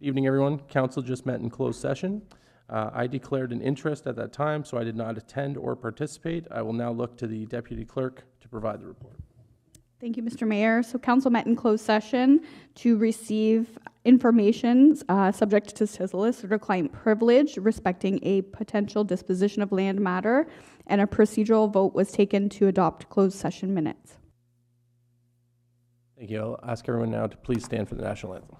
Evening, everyone. Council just met in closed session. I declared an interest at that time, so I did not attend or participate. I will now look to the Deputy Clerk to provide the report. Thank you, Mr. Mayor. So council met in closed session to receive information subject to solicitor-client privilege respecting a potential disposition of land matter, and a procedural vote was taken to adopt closed session minutes. Thank you. I'll ask everyone now to please stand for the national anthem.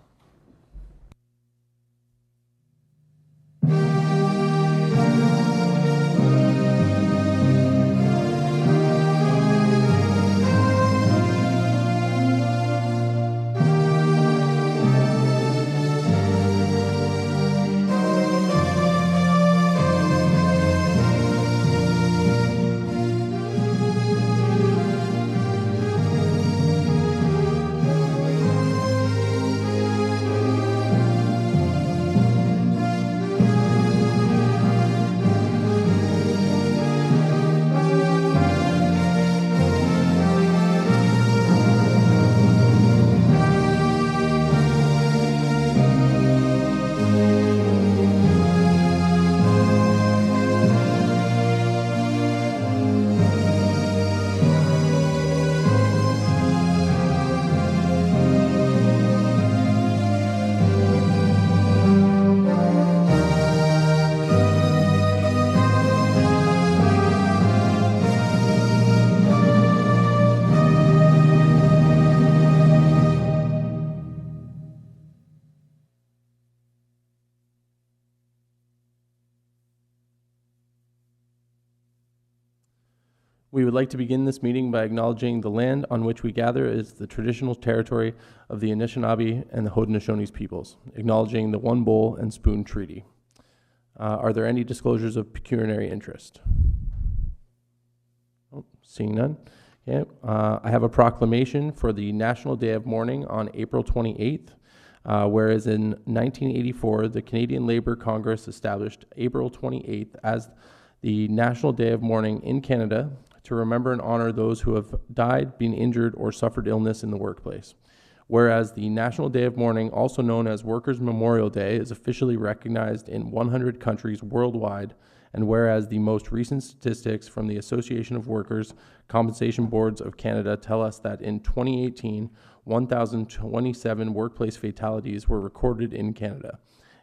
We would like to begin this meeting by acknowledging the land on which we gather is the traditional territory of the Anishinaabe and the Haudenosaunee peoples, acknowledging the One Bowl and Spoon Treaty. Are there any disclosures of pecuniary interest? Oh, seeing none. Okay. I have a proclamation for the National Day of Mourning on April 28th. Whereas in 1984, the Canadian Labour Congress established April 28th as the National Day of Mourning in Canada to remember and honor those who have died, been injured, or suffered illness in the workplace. Whereas the National Day of Mourning, also known as Workers' Memorial Day, is officially recognized in 100 countries worldwide, and whereas the most recent statistics from the Association of Workers' Compensation Boards of Canada tell us that in 2018, 1,027 workplace fatalities were recorded in Canada,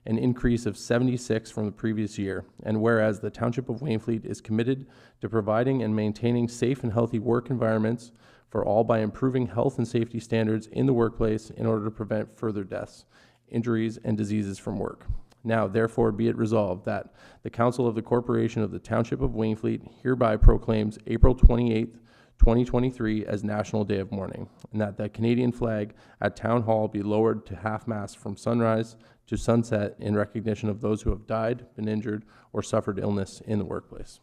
an increase of 76 from the previous year. And whereas the Township of Wainfleet is committed to providing and maintaining safe and healthy work environments for all by improving health and safety standards in the workplace in order to prevent further deaths, injuries, and diseases from work. Now, therefore, be it resolved that the Council of the Corporation of the Township of Wainfleet hereby proclaims April 28th, 2023 as National Day of Mourning, and that the Canadian flag at Town Hall be lowered to half-mast from sunrise to sunset in recognition of those who have died, been injured, or suffered illness in the workplace.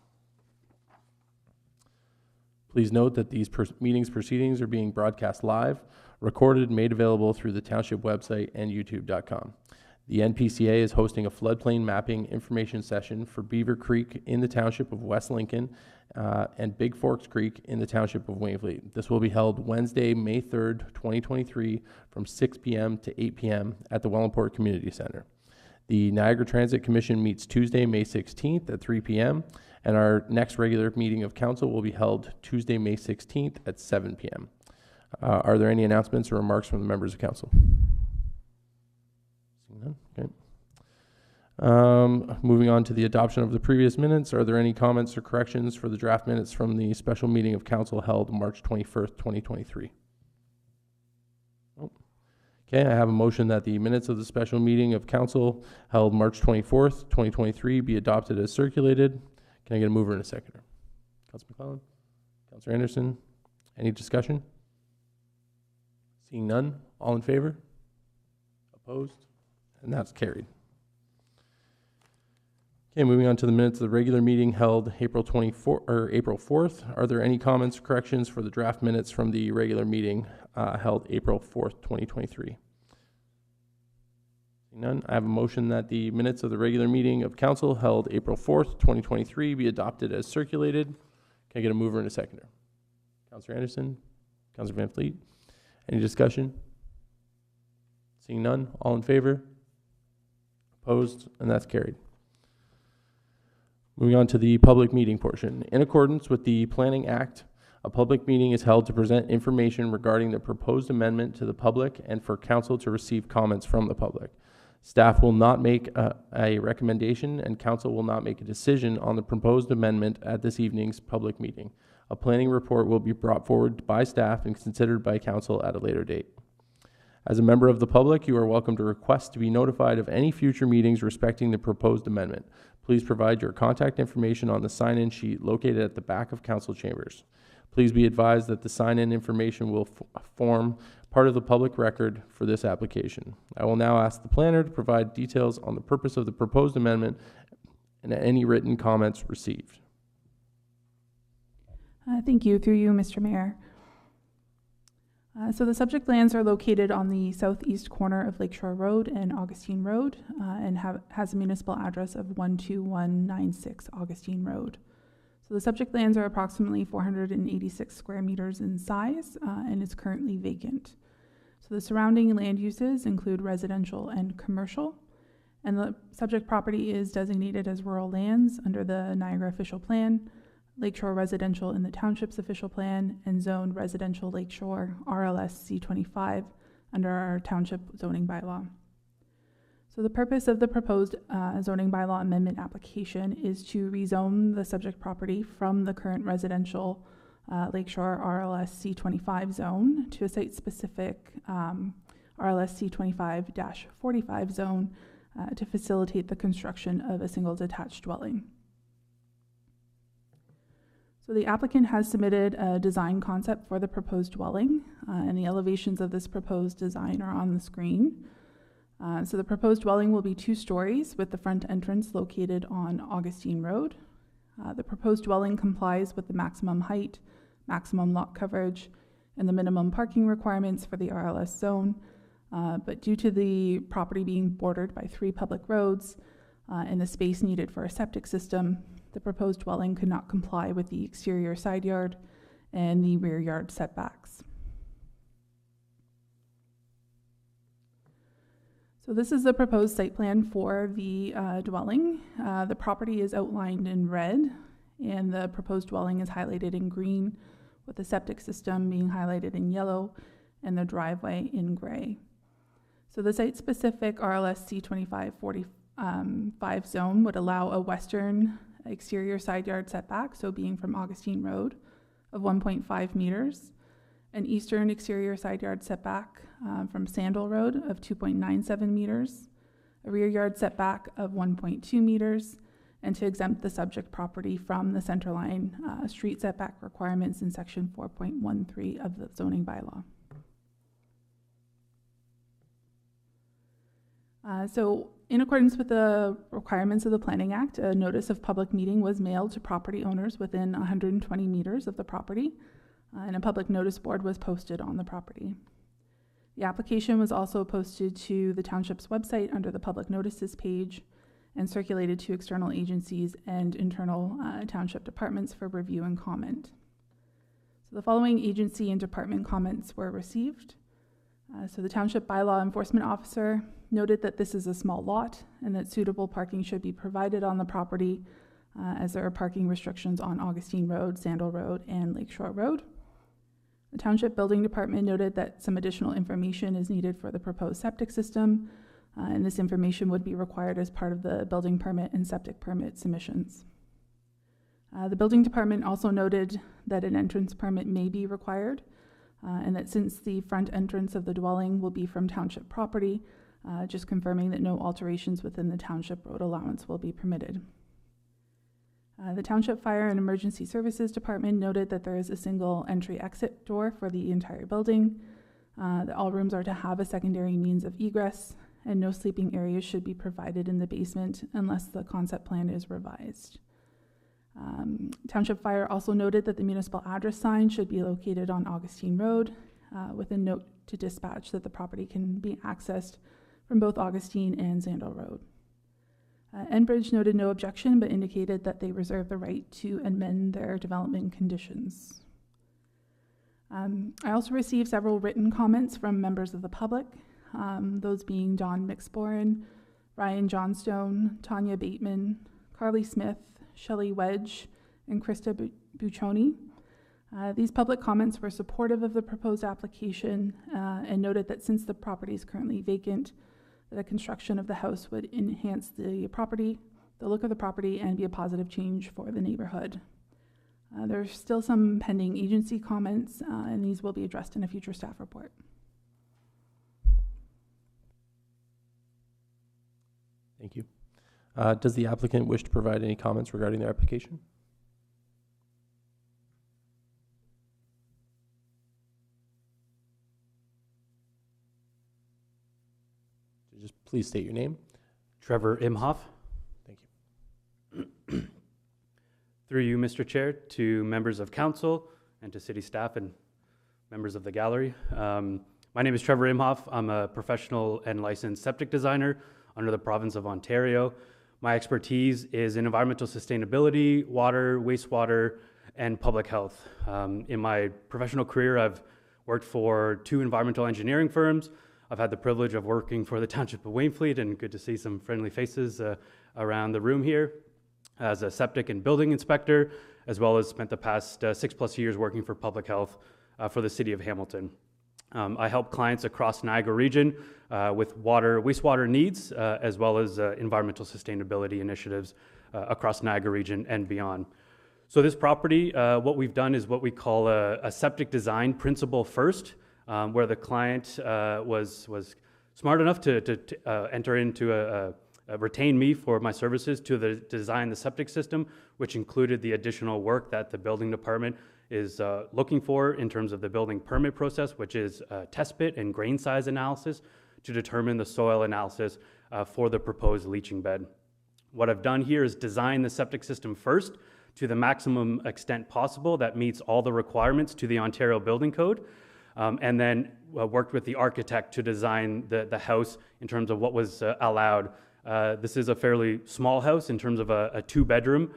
Please note that these meetings proceedings are being broadcast live, recorded, made available through the Township website and youtube.com. The NPCA is hosting a floodplain mapping information session for Beaver Creek in the Township of West Lincoln and Big Forks Creek in the Township of Wainfleet. This will be held Wednesday, May 3rd, 2023 from 6 p.m. to 8 p.m. at the Wellandport Community Center. The Niagara Transit Commission meets Tuesday, May 16th at 3 p.m. and our next regular meeting of council will be held Tuesday, May 16th at 7 p.m. Are there any announcements or remarks from the members of council? Okay. Moving on to the adoption of the previous minutes, are there any comments or corrections for the draft minutes from the special meeting of council held March 21st, 2023? Oh. Okay, I have a motion that the minutes of the special meeting of council held March 24th, 2023 be adopted as circulated. Can I get a mover and a seconder? Councilor McClellan? Councilor Anderson? Any discussion? Seeing none, all in favor? Opposed? And that's carried. Okay, moving on to the minutes of the regular meeting held April 4th. Are there any comments or corrections for the draft minutes from the regular meeting held April 4th, 2023? Seeing none, I have a motion that the minutes of the regular meeting of council held April 4th, 2023 be adopted as circulated. Can I get a mover and a seconder? Councilor Anderson, Councilor Van Fleet. Any discussion? Seeing none, all in favor? Opposed? And that's carried. Moving on to the public meeting portion. In accordance with the Planning Act, a public meeting is held to present information regarding the proposed amendment to the public and for council to receive comments from the public. Staff will not make a recommendation, and council will not make a decision on the proposed amendment at this evening's public meeting. A planning report will be brought forward by staff and considered by council at a later date. As a member of the public, you are welcome to request to be notified of any future meetings respecting the proposed amendment. Please provide your contact information on the sign-in sheet located at the back of council chambers. Please be advised that the sign-in information will form part of the public record for this application. I will now ask the planner to provide details on the purpose of the proposed amendment and any written comments received. Thank you. Through you, Mr. Mayor. So the subject lands are located on the southeast corner of Lakeshore Road and Augustine Road and has a municipal address of 12196 Augustine Road. So the subject lands are approximately 486 square meters in size and is currently vacant. So the surrounding land uses include residential and commercial, and the subject property is designated as rural lands under the Niagara Official Plan, Lakeshore Residential in the Township's Official Plan, and Zoned Residential Lakeshore RLS C25 under our Township zoning bylaw. So the purpose of the proposed zoning bylaw amendment application is to rezone the subject property from the current residential Lakeshore RLS C25 zone to a site-specific RLS C25-45 zone to facilitate the construction of a single detached dwelling. So the applicant has submitted a design concept for the proposed dwelling, and the elevations of this proposed design are on the screen. So the proposed dwelling will be 2 stories with the front entrance located on Augustine Road. The proposed dwelling complies with the maximum height, maximum lot coverage, and the minimum parking requirements for the RLS zone. But due to the property being bordered by 3 public roads and the space needed for a septic system, the proposed dwelling could not comply with the exterior side yard and the rear yard setbacks. So this is the proposed site plan for the dwelling. The property is outlined in red, and the proposed dwelling is highlighted in green, with the septic system being highlighted in yellow and the driveway in gray. So the site-specific RLS C25-45 zone would allow a western exterior side yard setback, so being from Augustine Road, of 1.5 meters, an eastern exterior side yard setback from Sandal Road of 2.97 meters, a rear yard setback of 1.2 meters, and to exempt the subject property from the centerline street setback requirements in section 4.13 of the zoning bylaw. So in accordance with the requirements of the Planning Act, a notice of public meeting was mailed to property owners within 120 meters of the property, and a public notice board was posted on the property. The application was also posted to the Township's website under the public notices page and circulated to external agencies and internal Township departments for review and comment. So the following agency and department comments were received. So the Township Bylaw Enforcement Officer noted that this is a small lot and that suitable parking should be provided on the property as there are parking restrictions on Augustine Road, Sandal Road, and Lakeshore Road. The Township Building Department noted that some additional information is needed for the proposed septic system, and this information would be required as part of the building permit and septic permit submissions. The Building Department also noted that an entrance permit may be required, and that since the front entrance of the dwelling will be from Township property, just confirming that no alterations within the Township road allowance will be permitted. The Township Fire and Emergency Services Department noted that there is a single entry-exit door for the entire building, that all rooms are to have a secondary means of egress, and no sleeping areas should be provided in the basement unless the concept plan is revised. Township Fire also noted that the municipal address sign should be located on Augustine Road, with a note to dispatch that the property can be accessed from both Augustine and Sandal Road. Enbridge noted no objection, but indicated that they reserve the right to amend their development conditions. I also received several written comments from members of the public, those being Don Mixboren, Ryan Johnstone, Tanya Bateman, Carly Smith, Shelley Wedge, and Krista Buccioni. These public comments were supportive of the proposed application and noted that since the property is currently vacant, the construction of the house would enhance the property, the look of the property, and be a positive change for the neighborhood. There's still some pending agency comments, and these will be addressed in a future staff report. Thank you. Does the applicant wish to provide any comments regarding their application? Just please state your name. Trevor Imhoff. Thank you. Through you, Mr. Chair, to members of council and to city staff and members of the gallery. My name is Trevor Imhoff. I'm a professional and licensed septic designer under the province of Ontario. My expertise is in environmental sustainability, water, wastewater, and public health. In my professional career, I've worked for 2 environmental engineering firms. I've had the privilege of working for the Township of Wainfleet, and good to see some friendly faces around the room here, as a septic and building inspector, as well as spent the past 6+ years working for public health for the city of Hamilton. I help clients across Niagara region with water, wastewater needs, as well as environmental sustainability initiatives across Niagara region and beyond. So this property, what we've done is what we call a septic design principle first, where the client was smart enough to enter into retain me for my services to design the septic system, which included the additional work that the building department is looking for in terms of the building permit process, which is test pit and grain size analysis to determine the soil analysis for the proposed leaching bed. What I've done here is design the septic system first to the maximum extent possible that meets all the requirements to the Ontario Building Code, and then worked with the architect to design the house in terms of what was allowed. This is a fairly small house in terms of a 2-bedroom,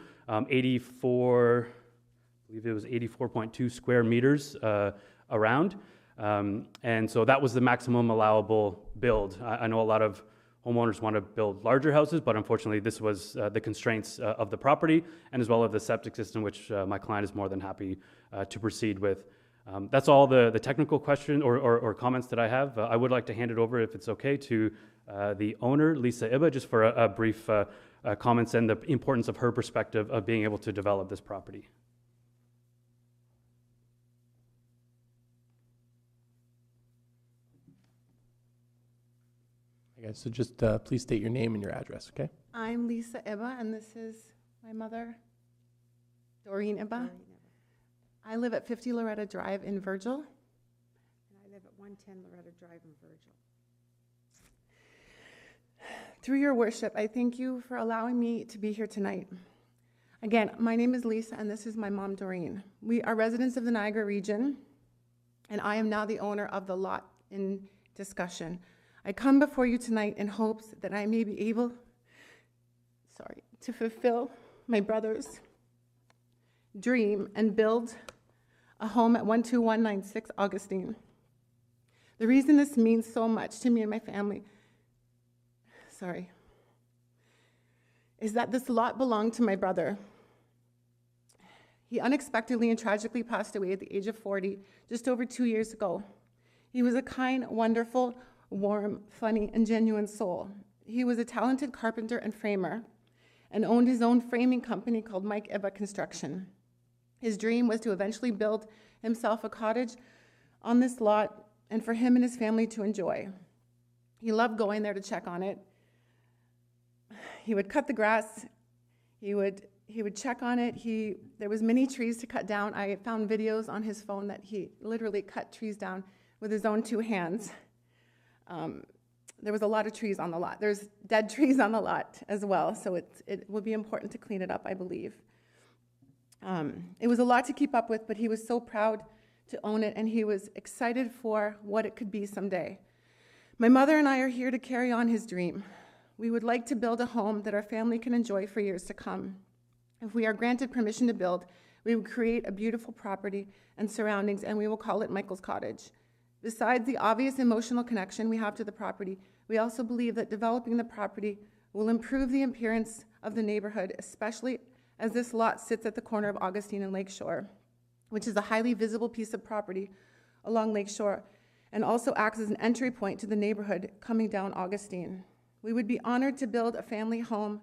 84, I believe it was 84.2 square meters around. And so that was the maximum allowable build. I know a lot of homeowners want to build larger houses, but unfortunately this was the constraints of the property and as well as the septic system, which my client is more than happy to proceed with. That's all the technical question or comments that I have. I would like to hand it over, if it's okay, to the owner, Lisa Iba, just for a brief comments and the importance of her perspective of being able to develop this property. Okay, so just please state your name and your address, okay? I'm Lisa Iba, and this is my mother, Doreen Iba. I live at 50 Loretta Drive in Virgil. And I live at 110 Loretta Drive in Virgil. Through your worship, I thank you for allowing me to be here tonight. Again, my name is Lisa, and this is my mom, Doreen. We are residents of the Niagara region, and I am now the owner of the lot in discussion. I come before you tonight in hopes that I may be able, to fulfill my brother's dream and build a home at 12196 Augustine. The reason this means so much to me and my family, is that this lot belonged to my brother. He unexpectedly and tragically passed away at the age of 40, just over 2 years ago. He was a kind, wonderful, warm, funny, and genuine soul. He was a talented carpenter and framer and owned his own framing company called Mike Iba Construction. His dream was to eventually build himself a cottage on this lot and for him and his family to enjoy. He loved going there to check on it. He would cut the grass. He would check on it. There was many trees to cut down. I found videos on his phone that he literally cut trees down with his own 2 hands. There was a lot of trees on the lot. There's dead trees on the lot as well, so it would be important to clean it up, I believe. It was a lot to keep up with, but he was so proud to own it, and he was excited for what it could be someday. My mother and I are here to carry on his dream. We would like to build a home that our family can enjoy for years to come. If we are granted permission to build, we would create a beautiful property and surroundings, and we will call it Michael's Cottage. Besides the obvious emotional connection we have to the property, we also believe that developing the property will improve the appearance of the neighborhood, especially as this lot sits at the corner of Augustine and Lakeshore, which is a highly visible piece of property along Lakeshore, and also acts as an entry point to the neighborhood coming down Augustine. We would be honored to build a family home,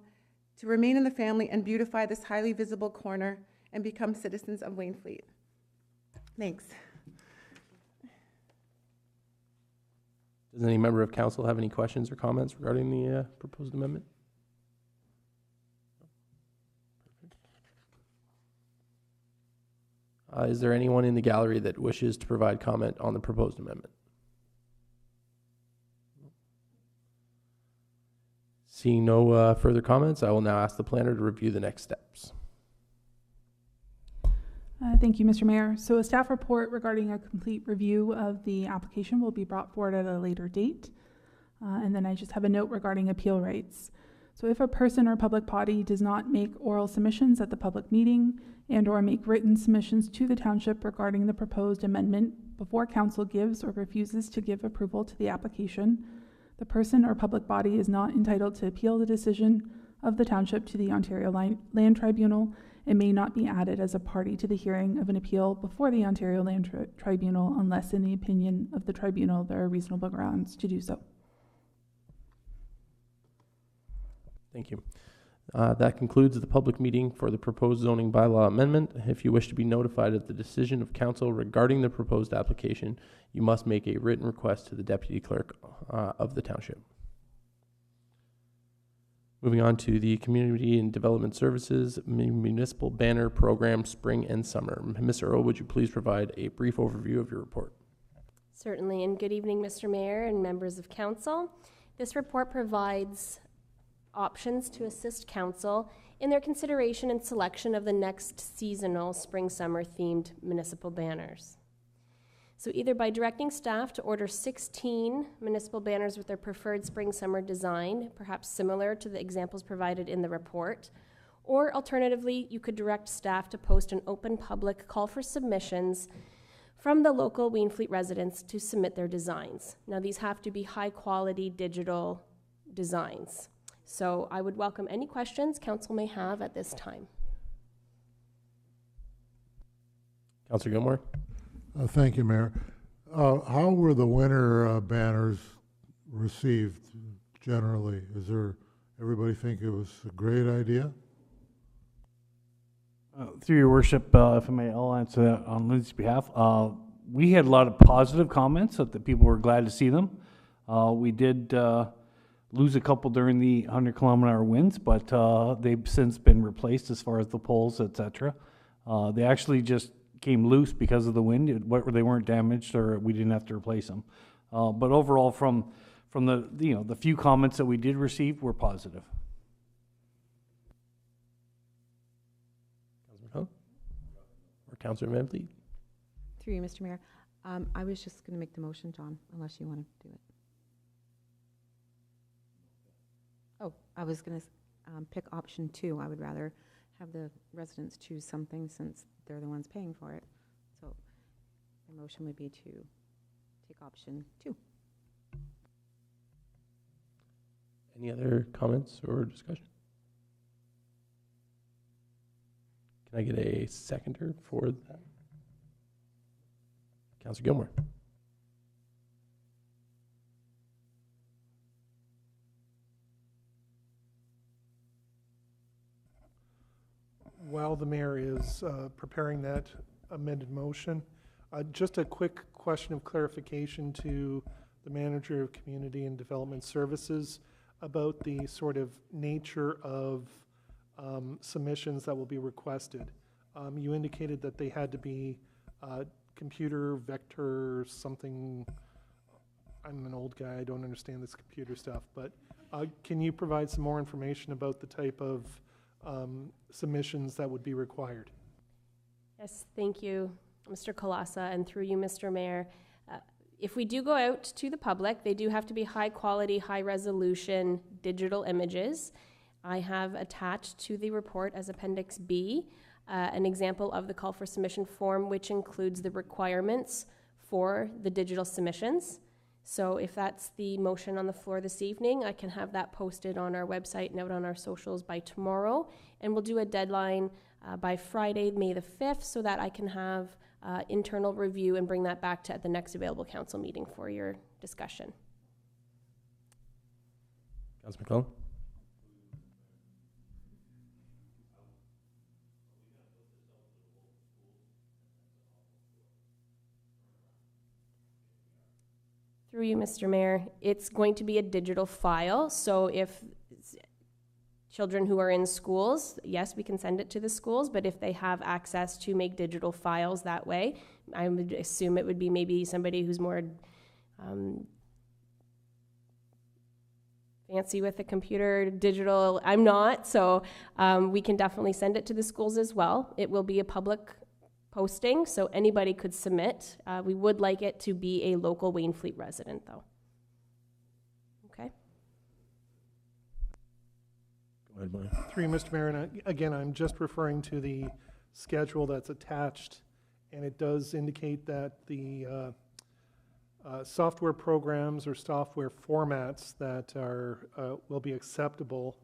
to remain in the family and beautify this highly visible corner and become citizens of Wainfleet. Thanks. Does any member of council have any questions or comments regarding the proposed amendment? Is there anyone in the gallery that wishes to provide comment on the proposed amendment? Seeing no further comments, I will now ask the planner to review the next steps. Thank you, Mr. Mayor. So a staff report regarding a complete review of the application will be brought forward at a later date. And then I just have a note regarding appeal rights. So if a person or public body does not make oral submissions at the public meeting and or make written submissions to the township regarding the proposed amendment before council gives or refuses to give approval to the application, the person or public body is not entitled to appeal the decision of the township to the Ontario Land Tribunal and may not be added as a party to the hearing of an appeal before the Ontario Land Tribunal unless, in the opinion of the tribunal, there are reasonable grounds to do so. Thank you. That concludes the public meeting for the proposed zoning bylaw amendment. If you wish to be notified of the decision of council regarding the proposed application, you must make a written request to the deputy clerk of the township. Moving on to the Community and Development Services Municipal Banner Program Spring and Summer. Ms. Earle, would you please provide a brief overview of your report? Certainly, and good evening, Mr. Mayor and members of council. This report provides options to assist council in their consideration and selection of the next seasonal spring-summer themed municipal banners. So either by directing staff to order 16 municipal banners with their preferred spring-summer design, perhaps similar to the examples provided in the report, or alternatively, you could direct staff to post an open public call for submissions from the local Wainfleet residents to submit their designs. Now, these have to be high-quality digital designs. So I would welcome any questions council may have at this time. Councilor Gilmore? Thank you, Mayor. How were the winter banners received generally? Everybody think it was a great idea? Through your worship, if I may, I'll answer that on Lindsay's behalf. We had a lot of positive comments that the people were glad to see them. We did lose a couple during the 100-kilometer-hour winds, but they've since been replaced as far as the poles, etc. They actually just came loose because of the wind. They weren't damaged, or we didn't have to replace them. But overall, from the few comments that we did receive were positive. Councilor Hull? Or Councilor Van Vliet? Through you, Mr. Mayor. I was just going to make the motion, John, unless you want to do it. Oh, I was going to pick option 2. I would rather have the residents choose something since they're the ones paying for it. So the motion would be to take option 2. Any other comments or discussion? Can I get a seconder for that? Councilor Gilmore. While the mayor is preparing that amended motion, just a quick question of clarification to the manager of Community and Development Services about the sort of nature of submissions that will be requested. You indicated that they had to be computer, vector, something. I'm an old guy, I don't understand this computer stuff, but can you provide some more information about the type of submissions that would be required? Yes, thank you, Mr. Kalasa, and through you, Mr. Mayor. If we do go out to the public, they do have to be high quality, high resolution digital images. I have attached to the report as Appendix B an example of the call for submission form, which includes the requirements for the digital submissions. So if that's the motion on the floor this evening, I can have that posted on our website and out on our socials by tomorrow. And we'll do a deadline by Friday, May the 5th, so that I can have internal review and bring that back to at the next available council meeting for your discussion. Councilor McClellan? Through you, Mr. Mayor, it's going to be a digital file. So if children who are in schools, yes, we can send it to the schools, but if they have access to make digital files that way, I would assume it would be maybe somebody who's more fancy with the computer, digital. I'm not, so we can definitely send it to the schools as well. It will be a public posting, so anybody could submit. We would like it to be a local Wainfleet resident, though. Okay. Go ahead, Blaine. Through you, Mr. Mayor, and again, I'm just referring to the schedule that's attached, and it does indicate that the software programs or software formats that are will be acceptable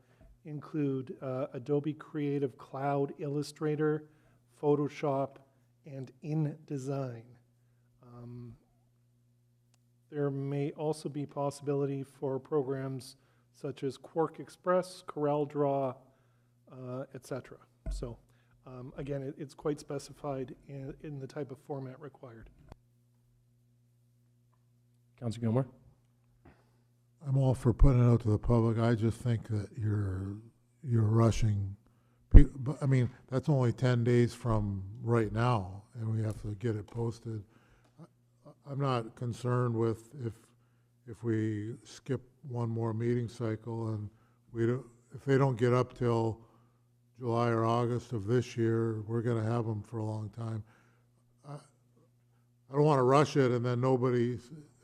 include Adobe Creative Cloud Illustrator, Photoshop, and InDesign. There may also be possibility for programs such as Quark Express, CorelDRAW, etc. So again, it's quite specified in the type of format required. Councilor Gilmore? I'm all for putting it out to the public. I just think that you're rushing. But I mean, that's only 10 days from right now, and we have to get it posted. I'm not concerned with if we skip one more meeting cycle and if they don't get up till July or August of this year, we're going to have them for a long time. I don't want to rush it and then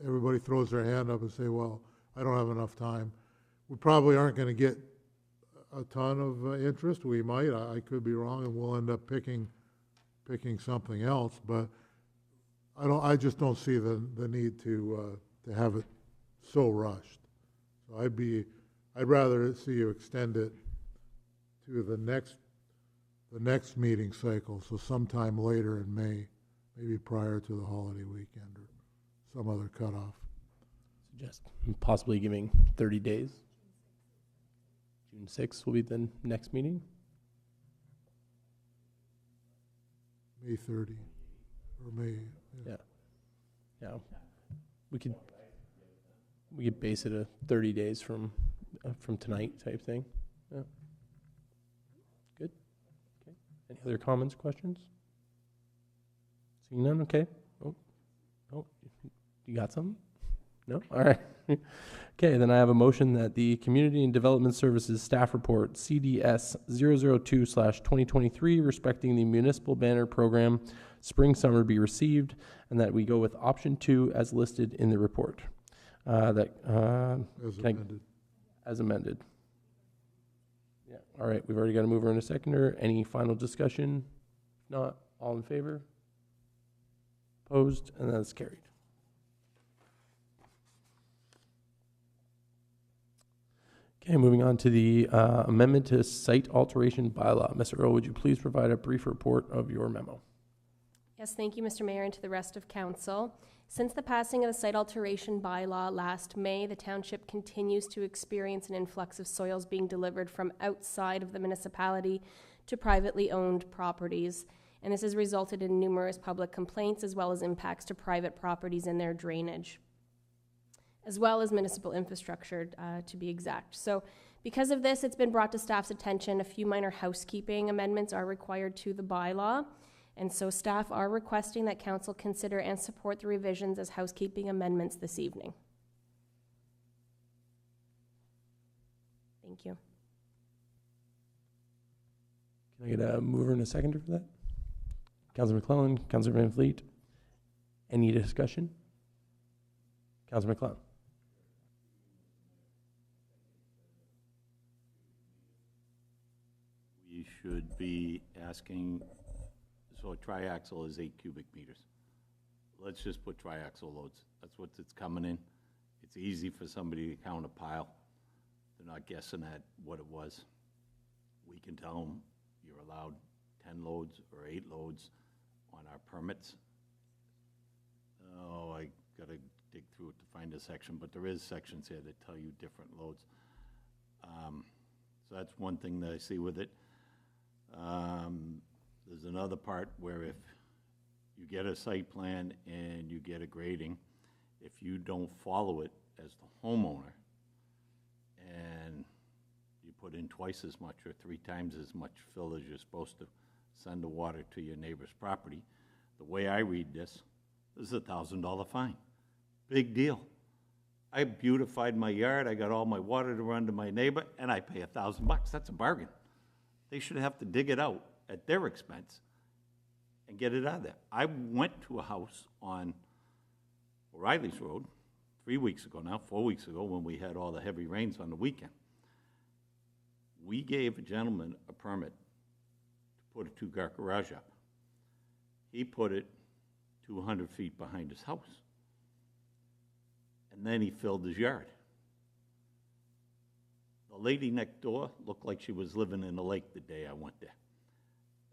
everybody throws their hand up and say, well, I don't have enough time. We probably aren't going to get a ton of interest. We might. I could be wrong, and we'll end up picking something else. But I just don't see the need to have it so rushed. So I'd rather see you extend it to the next meeting cycle. So sometime later in May, maybe prior to the holiday weekend or some other cutoff. Suggest possibly giving 30 days. June 6th will be the next meeting. May 30 or May. Yeah. Yeah. We could base it 30 days from tonight type thing. Yeah. Good. Okay. Any other comments, questions? Seeing none. Okay. Oh, you got something? No? All right. Okay, then I have a motion that the Community and Development Services Staff Report CDS 002/2023 respecting the Municipal Banner Program Spring Summer be received, and that we go with option 2 as listed in the report. As amended. Yeah. All right, we've already got a mover and a seconder. Any final discussion? If not, all in favor? Opposed? And that's carried. Okay, moving on to the amendment to site alteration bylaw. Mr. Earl, would you please provide a brief report of your memo? Yes, thank you, Mr. Mayor, and to the rest of council. Since the passing of the site alteration bylaw last May, the township continues to experience an influx of soils being delivered from outside of the municipality to privately owned properties. And this has resulted in numerous public complaints as well as impacts to private properties and their drainage, as well as municipal infrastructure, to be exact. So because of this, it's been brought to staff's attention. A few minor housekeeping amendments are required to the bylaw. And so staff are requesting that council consider and support the revisions as housekeeping amendments this evening. Thank you. Can I get a mover and a seconder for that? Councilor McClellan, Councilor Wainfleet. Any discussion? Councilor McClellan. We should be asking, so a triaxle is 8 cubic meters. let's just put triaxle loads. That's what it's coming in. It's easy for somebody to count a pile. They're not guessing at what it was. We can tell them you're allowed 10 loads or 8 loads on our permits. Oh, I gotta dig through it to find a section, but there is sections here that tell you different loads. So that's one thing that I see with it. There's another part where if you get a site plan and you get a grading, if you don't follow it as the homeowner and you put in twice as much or 3 times as much fill as you're supposed to send the water to your neighbor's property, the way I read this is a $1,000 fine. Big deal. I beautified my yard, I got all my water to run to my neighbor, and I pay $1,000. That's a bargain. They should have to dig it out at their expense and get it out of there. I went to a house on O'Reilly's Road 3 weeks ago now, 4 weeks ago, when we had all the heavy rains on the weekend. We gave a gentleman a permit to put a 2-car garage up. He put it 200 feet behind his house. And then he filled his yard. The lady next door looked like she was living in the lake the day I went there.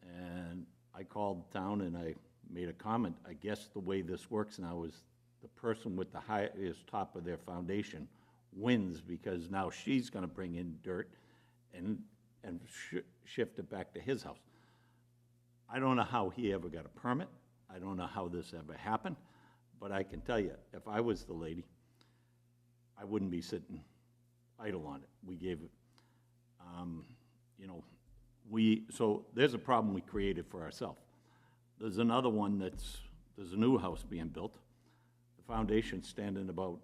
And I called town and I made a comment. I guess the way this works now is the person with the highest top of their foundation wins, because now she's gonna bring in dirt and shift it back to his house. I don't know how he ever got a permit. I don't know how this ever happened, but I can tell you, if I was the lady, I wouldn't be sitting idle on it. We gave it, so there's a problem we created for ourselves. There's another one there's a new house being built. The foundation's standing about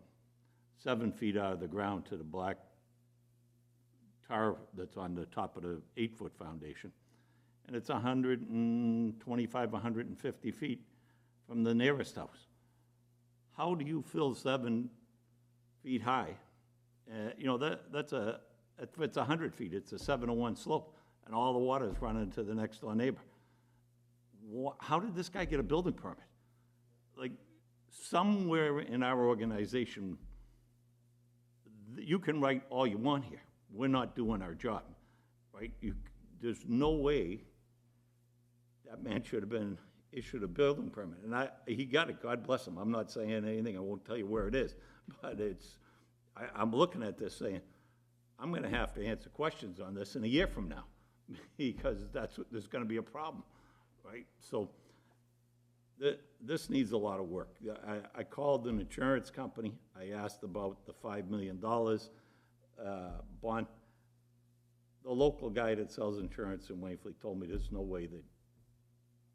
7 feet out of the ground to the black tar that's on the top of the 8-foot foundation. And it's 125, 150 feet from the nearest house. How do you fill 7 feet high? If it's 100 feet, it's a 7-to-1 slope, and all the water is running to the next door neighbor. How did this guy get a building permit? Like, somewhere in our organization, you can write all you want here. We're not doing our job, right? There's no way that man should have been issued a building permit. And he got it, God bless him. I'm not saying anything, I won't tell you where it is. But I'm looking at this saying, I'm gonna have to answer questions on this in a year from now, because there's gonna be a problem, right? So this needs a lot of work. I called an insurance company. I asked about the $5 million bond. The local guy that sells insurance in Wainfleet told me there's no way that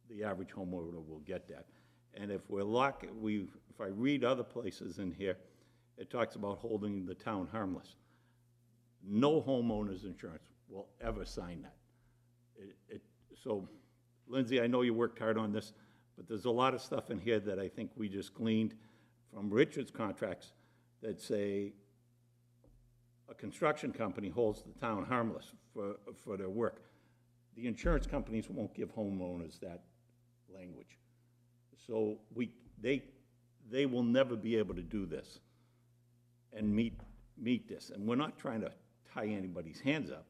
the average homeowner will get that. And if if I read other places in here, it talks about holding the town harmless. No homeowner's insurance will ever sign that. So, Lindsay, I know you worked hard on this, but there's a lot of stuff in here that I think we just gleaned from Richard's contracts that say a construction company holds the town harmless for their work. The insurance companies won't give homeowners that language. So they will never be able to do this and meet this. And we're not trying to tie anybody's hands up,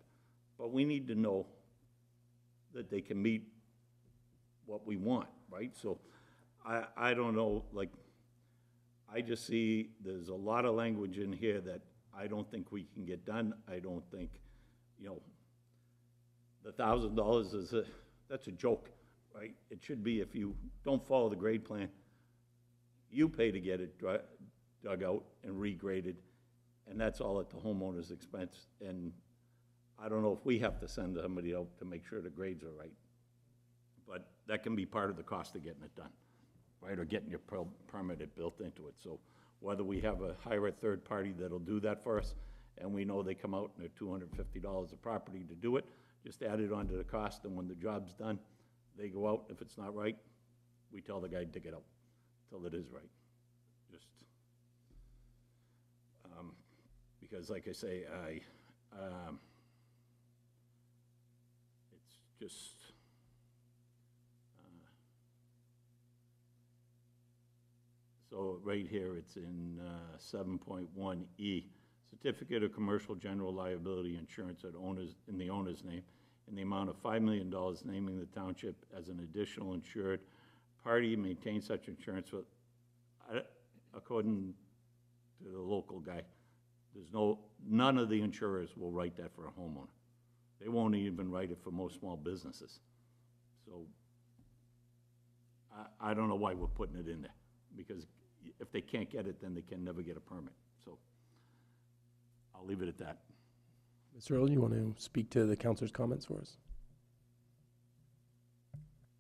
but we need to know that they can meet what we want, right? So I don't know, like, I just see there's a lot of language in here that I don't think we can get done. I don't think, the $1,000 that's a joke, right? It should be, if you don't follow the grade plan, you pay to get it dug out and regraded, and that's all at the homeowner's expense. And I don't know if we have to send somebody out to make sure the grades are right, but that can be part of the cost of getting it done, right? Or getting your permit built into it. So whether we hire a third party that'll do that for us, and we know they come out and they're $250 a property to do it, just add it onto the cost, and when the job's done, they go out. If it's not right, we tell the guy to dig it out till it is right. Because like I say, it's just, So right here, it's in 7.1E, certificate of commercial general liability insurance at owners, in the owner's name, in the amount of $5 million, naming the township as an additional insured party, maintain such insurance with, according to the local guy, none of the insurers will write that for a homeowner. They won't even write it for most small businesses. So I don't know why we're putting it in there, because if they can't get it, then they can never get a permit. So I'll leave it at that. Mr. Earl, you want to speak to the councilor's comments for us?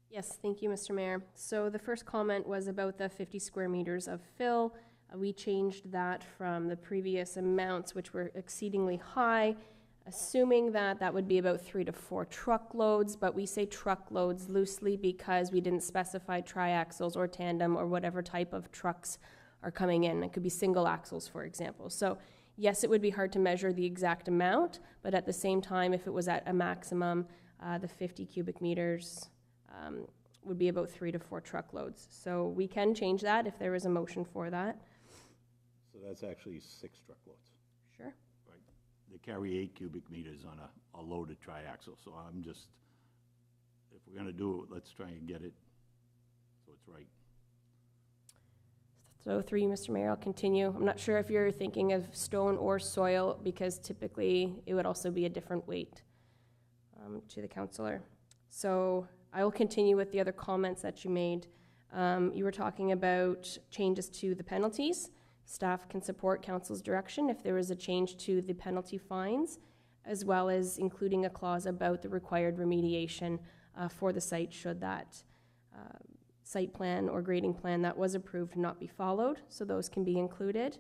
Yes, thank you, Mr. Mayor. So the first comment was about the 50 square meters of fill. We changed that from the previous amounts, which were exceedingly high, assuming that that would be about 3 to 4 truckloads, but we say truckloads loosely because we didn't specify triaxles or tandem or whatever type of trucks are coming in. It could be single axles, for example. So yes, it would be hard to measure the exact amount, but at the same time, if it was at a maximum, the 50 cubic meters would be about 3 to 4 truckloads. So we can change that if there is a motion for that. So that's actually 6 truckloads. Sure. Right. They carry 8 cubic meters on a loaded triaxle. So I'm just, if we're going to do it, let's try and get it so it's right. So through you, Mr. Mayor, I'll continue. I'm not sure if you're thinking of stone or soil, because typically it would also be a different weight to the councillor. So I will continue with the other comments that you made. You were talking about changes to the penalties. Staff can support council's direction if there is a change to the penalty fines, as well as including a clause about the required remediation for the site should that site plan or grading plan that was approved not be followed. So those can be included.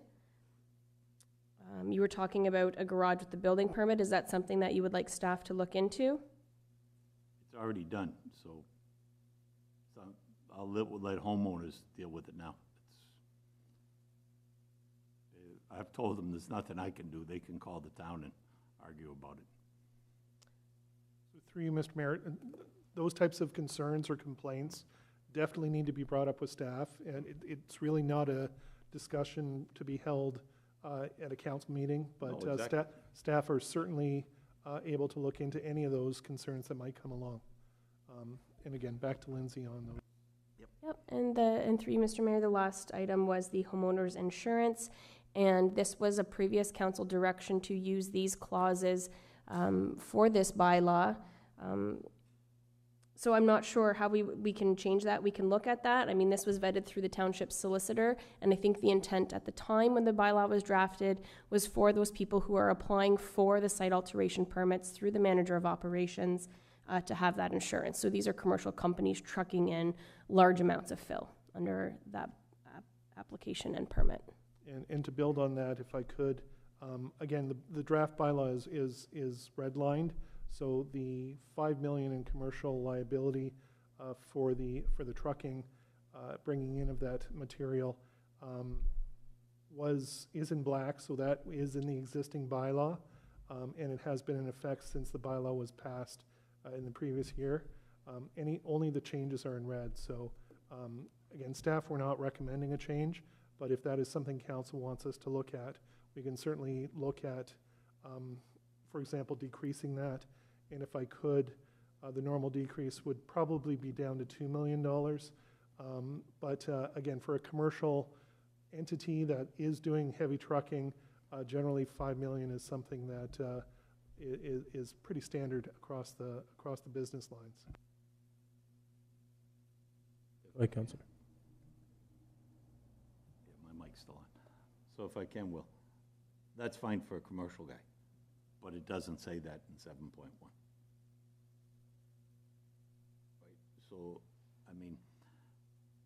You were talking about a garage with the building permit. Is that something that you would like staff to look into? It's already done, so I'll let homeowners deal with it now. I've told them there's nothing I can do. They can call the town and argue about it. So through you, Mr. Mayor, those types of concerns or complaints definitely need to be brought up with staff, and it's really not a discussion to be held at a council meeting, but No, exactly. Staff are certainly able to look into any of those concerns that might come along. And again, back to Lindsay on those. Yep, and through you, Mr. Mayor, the last item was the homeowner's insurance, and this was a previous council direction to use these clauses for this bylaw. So I'm not sure how we can change that. We can look at that. I mean, this was vetted through the township solicitor, and I think the intent at the time when the bylaw was drafted was for those people who are applying for the site alteration permits through the manager of operations to have that insurance. So these are commercial companies trucking in large amounts of fill under that application and permit. And to build on that, if I could, again, the draft bylaw is redlined. So the $5 million in commercial liability for the trucking, bringing in of that material, is in black. So that is in the existing bylaw, and it has been in effect since the bylaw was passed in the previous year. Only the changes are in red. So again, staff, we're not recommending a change, but if that is something council wants us to look at, we can certainly look at, for example, decreasing that. And if I could, the normal decrease would probably be down to $2 million. But again, for a commercial entity that is doing heavy trucking, generally $5 million is something that is pretty standard across the business lines. Right, Councilor. Yeah, my mic's still on. So if I can, Will, that's fine for a commercial guy, but it doesn't say that in 7.1. So, I mean,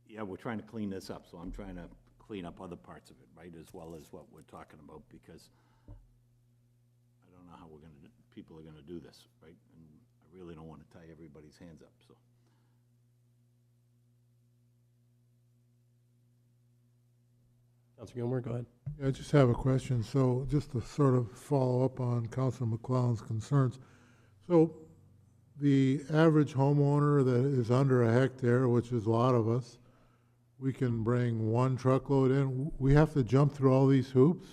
yeah, we're trying to clean this up, so I'm trying to clean up other parts of it, right, as well as what we're talking about, because I don't know how people are gonna do this, right? And I really don't want to tie everybody's hands up, so. Councilor Gilmore, go ahead. Yeah, I just have a question. So just to sort of follow up on Councilor McClellan's concerns. So the average homeowner that is under a hectare, which is a lot of us, we can bring one truckload in. We have to jump through all these hoops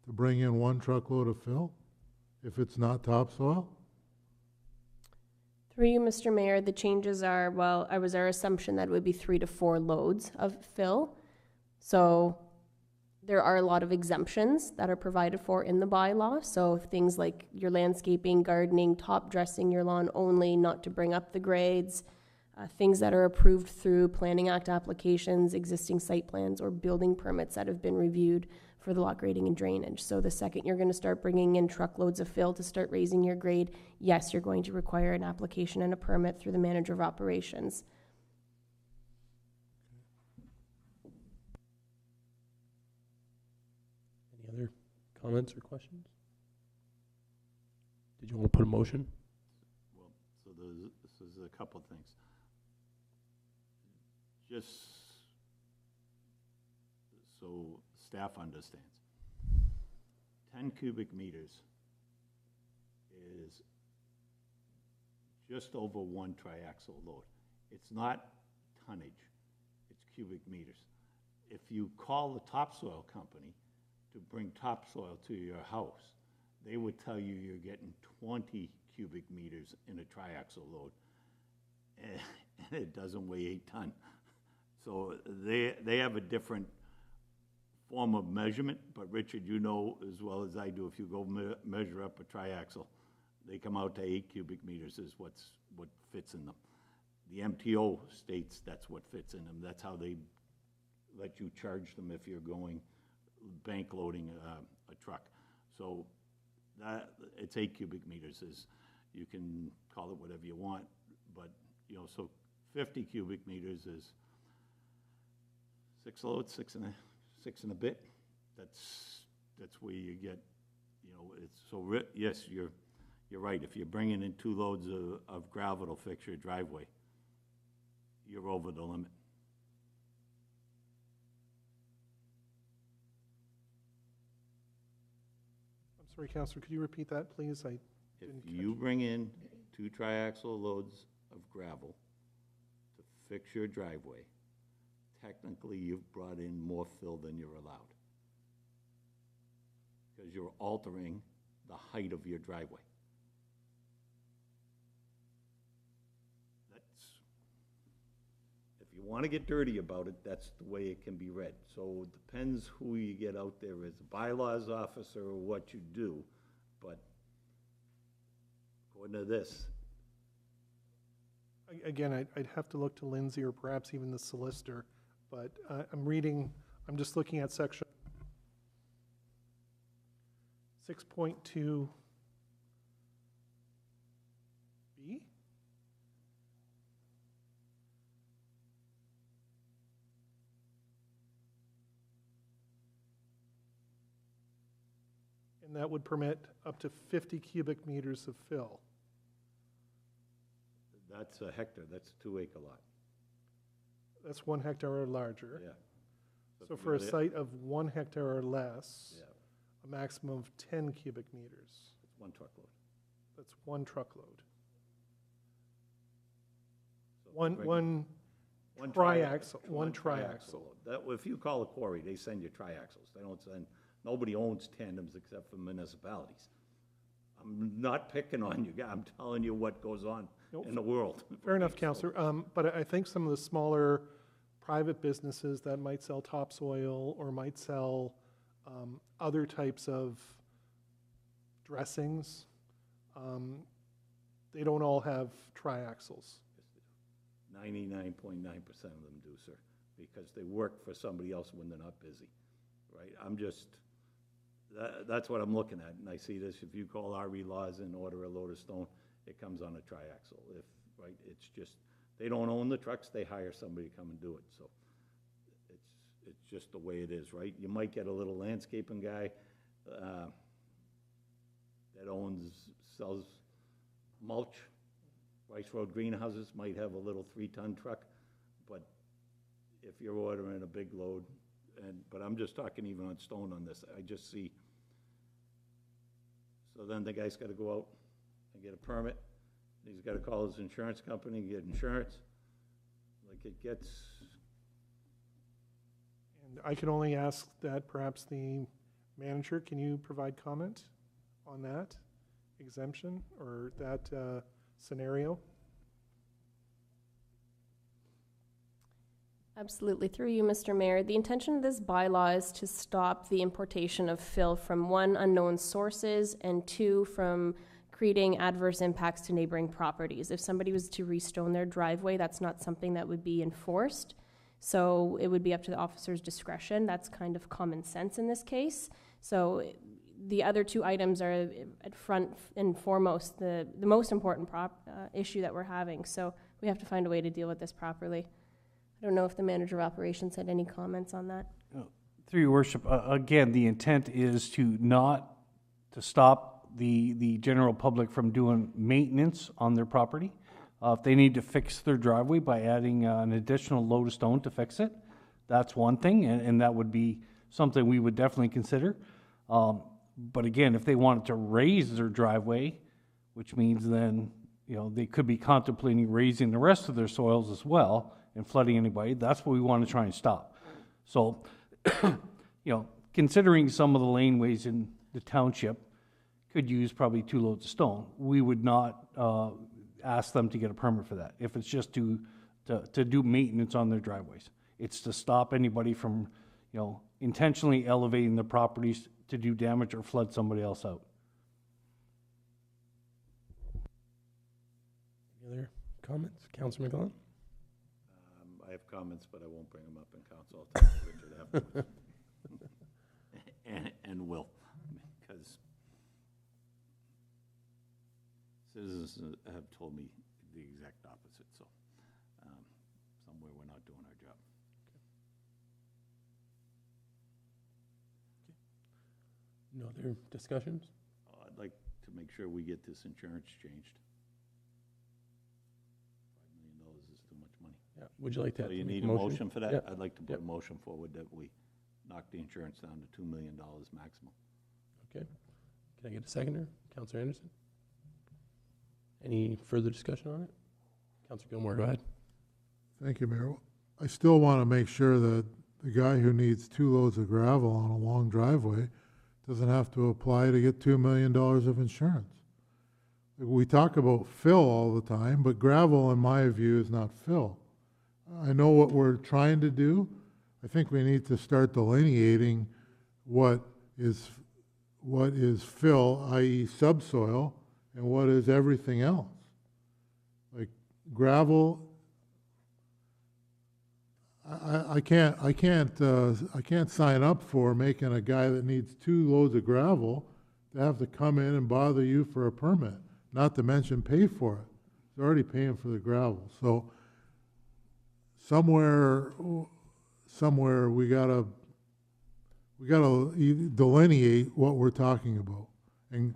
to bring in one truckload of fill if it's not topsoil? Through you, Mr. Mayor, the changes are, well, it was our assumption that it would be 3 to 4 loads of fill. So there are a lot of exemptions that are provided for in the bylaw. So things like your landscaping, gardening, top dressing your lawn only, not to bring up the grades, things that are approved through Planning Act applications, existing site plans, or building permits that have been reviewed for the lot grading and drainage. So the second you're going to start bringing in truckloads of fill to start raising your grade, yes, you're going to require an application and a permit through the manager of operations. Any other comments or questions? Did you want to put a motion? Well, so there's a couple of things. Just so staff understands, 10 cubic meters is just over one triaxle load. It's not tonnage, it's cubic meters. If you call the topsoil company to bring topsoil to your house, they would tell you you're getting 20 cubic meters in a triaxle load, and it doesn't weigh 8 tons. So they have a different form of measurement, but Richard, you know as well as I do, if you go measure up a triaxle, they come out to 8 cubic meters is what fits in them. The MTO states that's what fits in them. That's how they let you charge them if you're going bank loading a truck. So that it's 8 cubic meters. You can call it whatever you want, but so 50 cubic meters is 6 loads, six and a bit. That's where you get, it's so yes, you're right. If you're bringing in 2 loads of gravel to fix your driveway, you're over the limit. I'm sorry, Counselor, could you repeat that, please? If you bring in 2 triaxle loads of gravel to fix your driveway, technically you've brought in more fill than you're allowed, because you're altering the height of your driveway. If you want to get dirty about it, that's the way it can be read. So it depends who you get out there as a bylaws officer or what you do, but according to this, Again, I'd have to look to Lindsay or perhaps even the solicitor, but I'm just looking at section 6.2B. And that would permit up to 50 cubic meters of fill. that's a hectare, that's a 2-acre lot. That's 1 hectare or larger. Yeah. So for a site of 1 hectare or less, Yeah, a maximum of 10 cubic meters. it's 1 truckload. That's 1 truckload. So One one triaxle, one triaxle triaxle. load. That, if you call a quarry, they send you triaxles. They don't send, nobody owns tandems except for municipalities. I'm not picking on you, I'm telling you what goes on Nope. in the world. Fair enough, Counselor. But I think some of the smaller private businesses that might sell topsoil or might sell other types of dressings, they don't all have triaxles. 99.9% of them do, sir, because they work for somebody else when they're not busy, right? I'm just, that's what I'm looking at, and I see this, if you call RE Laws and order a load of stone, it comes on a triaxle, right, it's just, they don't own the trucks, they hire somebody to come and do it, so it's just the way it is, right? You might get a little landscaping guy that sells mulch. Rice Road Greenhouses might have a little 3-ton truck, but if you're ordering a big load, but I'm just talking even on stone on this, I just see, so then the guy's gotta go out and get a permit, he's gotta call his insurance company and get insurance, like it gets And I can only ask that perhaps the manager, can you provide comment on that exemption or that scenario? Absolutely. Through you, Mr. Mayor, the intention of this bylaw is to stop the importation of fill from one, unknown sources, and two, from creating adverse impacts to neighboring properties. If somebody was to restone their driveway, that's not something that would be enforced. So it would be up to the officer's discretion. That's kind of common sense in this case. So the other two items are at front and foremost the most important issue that we're having. So we have to find a way to deal with this properly. I don't know if the manager of operations had any comments on that. Through your worship, again, the intent is to stop the general public from doing maintenance on their property. If they need to fix their driveway by adding an additional load of stone to fix it, that's one thing, and that would be something we would definitely consider. But again, if they wanted to raise their driveway, which means then, they could be contemplating raising the rest of their soils as well and flooding anybody, that's what we want to try and stop. So, considering some of the laneways in the township could use probably 2 loads of stone, we would not ask them to get a permit for that. If it's just to do maintenance on their driveways, it's to stop anybody from, intentionally elevating the properties to do damage or flood somebody else out. Any other comments? Councilor McClellan? I have comments, but I won't bring them up in council. I'll talk to Richard afterwards. and will, because citizens have told me the exact opposite, so somewhere we're not doing our job. No other discussions? I'd like to make sure we get this insurance changed. $5 million is too much money. Yeah. Would you like to? So you make need a motion for that? Yeah. I'd like to put Yep. a motion forward that we knock the insurance down to $2 million maximum. Okay. Can I get a seconder? Councilor Anderson? Any further discussion on it? Councilor Gilmore, go ahead. Thank you, Mayor. I still want to make sure that the guy who needs 2 loads of gravel on a long driveway doesn't have to apply to get $2 million of insurance. We talk about fill all the time, but gravel, in my view, is not fill. I know what we're trying to do. I think we need to start delineating what is fill, i.e. subsoil, and what is everything else. Like gravel, I can't sign up for making a guy that needs 2 loads of gravel to have to come in and bother you for a permit, not to mention pay for it. He's already paying for the gravel. So somewhere we gotta delineate what we're talking about and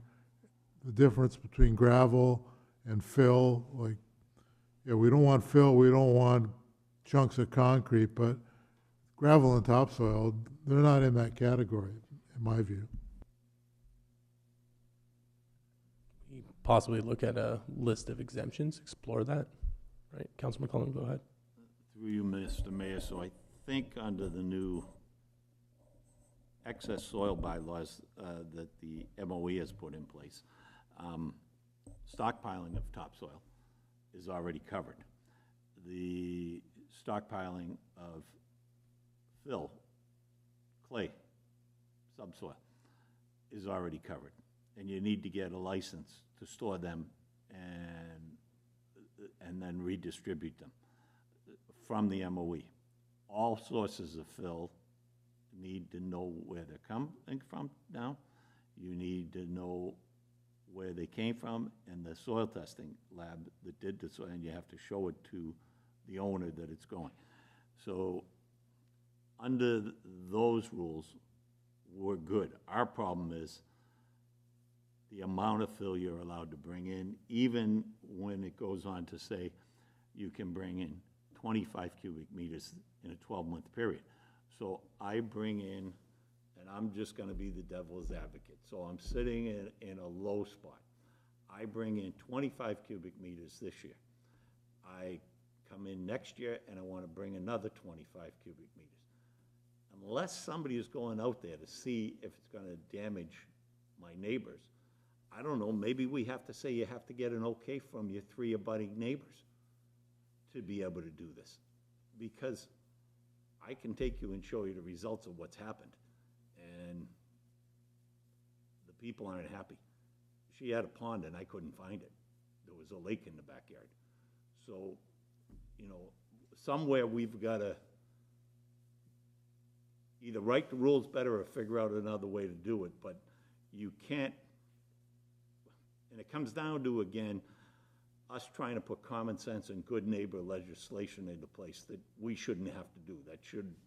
the difference between gravel and fill. Like, yeah, we don't want fill, we don't want chunks of concrete, but gravel and topsoil, they're not in that category, in my view. We possibly look at a list of exemptions, explore that. Right, Councilor McClellan, go ahead. Through you, Mr. Mayor, so I think under the new excess soil bylaws that the MOE has put in place, stockpiling of topsoil is already covered. The stockpiling of fill, clay, subsoil, is already covered. And you need to get a license to store them and then redistribute them from the MOE. All sources of fill need to know where they're coming from now. You need to know where they came from, and the soil testing lab that did the soil, and you have to show it to the owner that it's going. So under those rules, we're good. Our problem is the amount of fill you're allowed to bring in, even when it goes on to say you can bring in 25 cubic meters in a 12-month period. So I bring in, and I'm just gonna be the devil's advocate. So I'm sitting in a low spot. I bring in 25 cubic meters this year. I come in next year and I wanna bring another 25 cubic meters. unless somebody is going out there to see if it's gonna damage my neighbors, I don't know, maybe we have to say you have to get an okay from your 3 abutting neighbors to be able to do this. Because I can take you and show you the results of what's happened, and the people aren't happy. She had a pond and I couldn't find it. There was a lake in the backyard. So, you know, somewhere we've gotta either write the rules better or figure out another way to do it, but you can't, and it comes down to, again, us trying to put common sense and good neighbor legislation into place that we shouldn't have to do.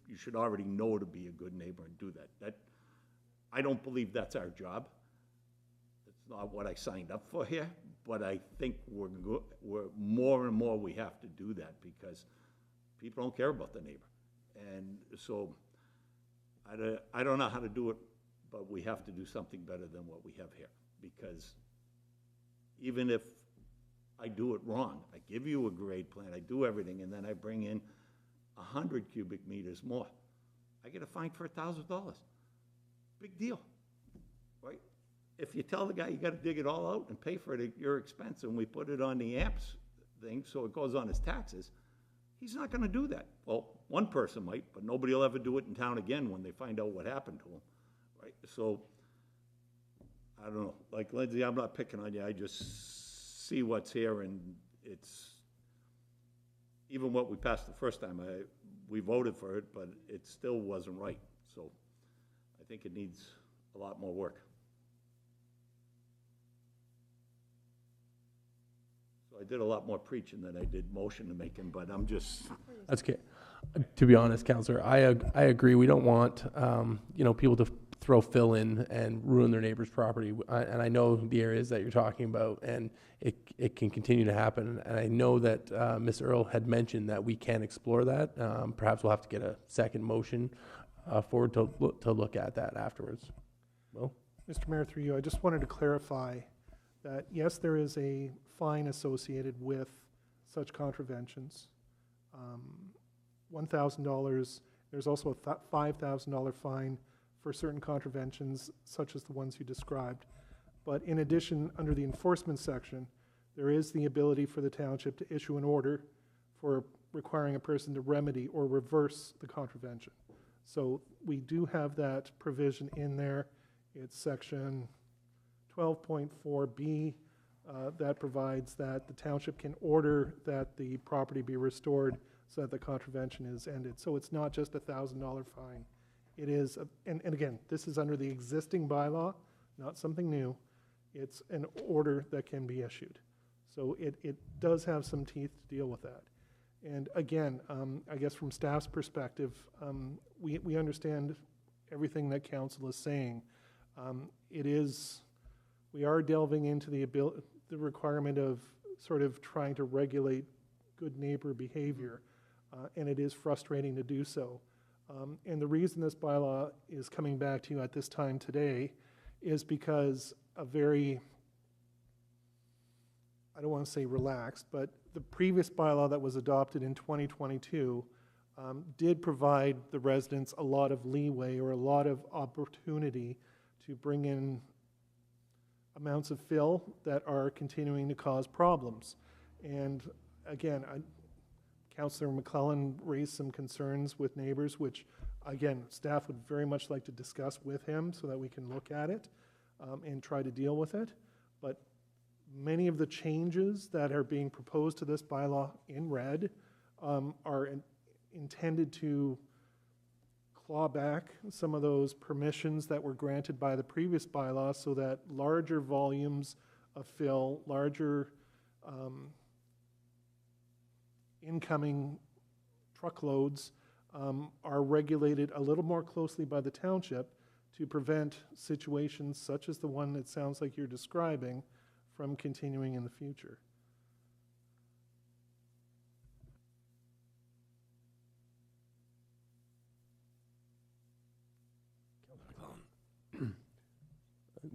You should already know to be a good neighbor and do that. I don't believe that's our job. It's not what I signed up for here, but I think we're more and more we have to do that because people don't care about the neighbor. And so I don't know how to do it, but we have to do something better than what we have here, because even if I do it wrong, I give you a grade plan, I do everything, and then I bring in 100 cubic meters more, I get a fine for $1,000. Big deal, right? If you tell the guy you gotta dig it all out and pay for it at your expense, and we put it on the amps thing, so it goes on his taxes, he's not gonna do that. Well, one person might, but nobody will ever do it in town again when they find out what happened to him, right? So, I don't know, like Lindsay, I'm not picking on you, I just see what's here, and it's, even what we passed the first time, we voted for it, but it still wasn't right, so I think it needs a lot more work. So I did a lot more preaching than I did motion to making, but I'm just. That's okay. To be honest, Counselor, I agree. We don't want, people to throw fill in and ruin their neighbor's property. And I know the areas that you're talking about, and it can continue to happen. And I know that Ms. Earl had mentioned that we can explore that. Perhaps we'll have to get a second motion forward to look at that afterwards. Well, Mr. Mayor, through you, I just wanted to clarify that, yes, there is a fine associated with such contraventions. $1,000, there's also a $5,000 fine for certain contraventions, such as the ones you described. But in addition, under the enforcement section, there is the ability for the township to issue an order for requiring a person to remedy or reverse the contravention. So we do have that provision in there. It's section 12.4B that provides that the township can order that the property be restored so that the contravention is ended. So it's not just a $1,000 fine. It is, and again, this is under the existing bylaw, not something new. It's an order that can be issued. So it does have some teeth to deal with that. And again, I guess from staff's perspective, we understand everything that council is saying. We are delving into the requirement of sort of trying to regulate good neighbor behavior, and it is frustrating to do so. And the reason this bylaw is coming back to you at this time today is because a very, I don't want to say relaxed, but the previous bylaw that was adopted in 2022 did provide the residents a lot of leeway or a lot of opportunity to bring in amounts of fill that are continuing to cause problems. And again, Councillor McClellan raised some concerns with neighbors, which again, staff would very much like to discuss with him so that we can look at it and try to deal with it. But many of the changes that are being proposed to this bylaw in red are intended to claw back some of those permissions that were granted by the previous bylaw so that larger volumes of fill, larger incoming truckloads are regulated a little more closely by the township to prevent situations such as the one that sounds like you're describing from continuing in the future.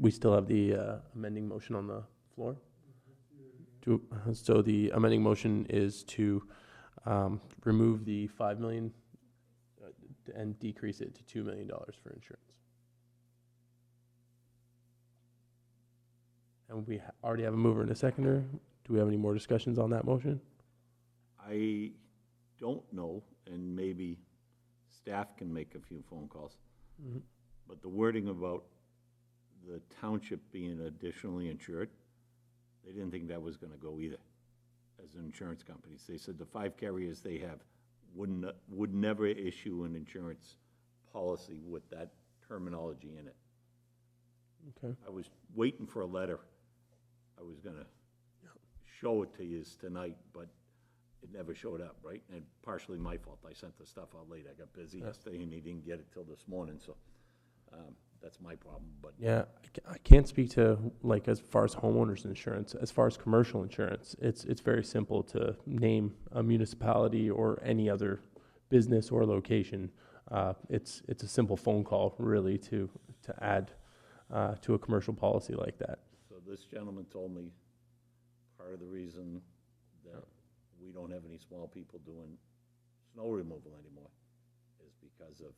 we still have the amending motion on the floor. So the amending motion is to remove the $5 million, and decrease it to $2 million for insurance. And we already have a mover and a seconder. Do we have any more discussions on that motion? I don't know, and maybe staff can make a few phone calls, but the wording about the township being additionally insured, they didn't think that was gonna go either, as insurance companies. They said the 5 carriers they have would never issue an insurance policy with that terminology in it. Okay. I was waiting for a letter. I was gonna show it to you tonight, but it never showed up, right? And partially my fault. I sent the stuff out late. I got busy yesterday and he didn't get it till this morning, so that's my problem, but. Yeah, I can't speak to, like, as far as homeowners insurance. As far as commercial insurance, it's very simple to name a municipality or any other business or location. It's a simple phone call, really, to add to a commercial policy like that. So this gentleman told me part of the reason that we don't have any small people doing snow removal anymore is because of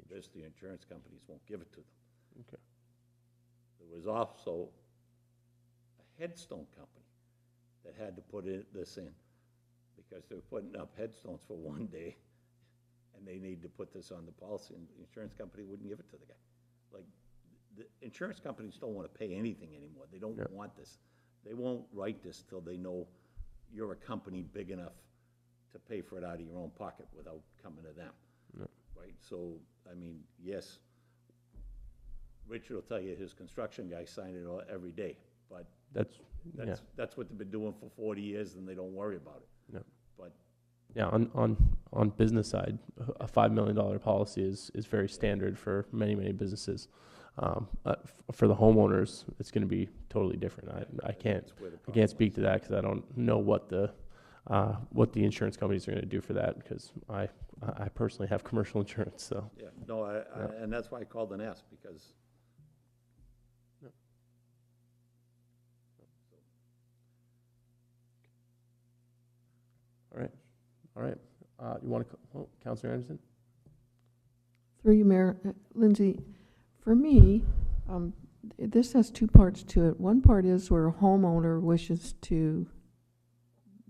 this. The insurance companies won't give it to them. Okay. There was also a headstone company that had to put this in because they were putting up headstones for one day and they need to put this on the policy, and the insurance company wouldn't give it to the guy. Like, the insurance companies don't want to pay anything anymore. They don't want this. They won't write this till they know you're a company big enough to pay for it out of your own pocket without coming to them. Right? So, I mean, yes, Richard will tell you his construction guys sign it every day, but that's what they've been doing for 40 years, and they don't worry about it. Yeah. But yeah, on business side, a $5 million policy is very standard for many businesses. For the homeowners, it's going to be totally different. I can't speak to that because I don't know what the insurance companies are going to do for that, because I personally have commercial insurance. So yeah, no, and that's why I called and asked, because. All right. You want to, Councilor Anderson? Through you, Mayor. Lindsay, for me, this has 2 parts to it. One part is where a homeowner wishes to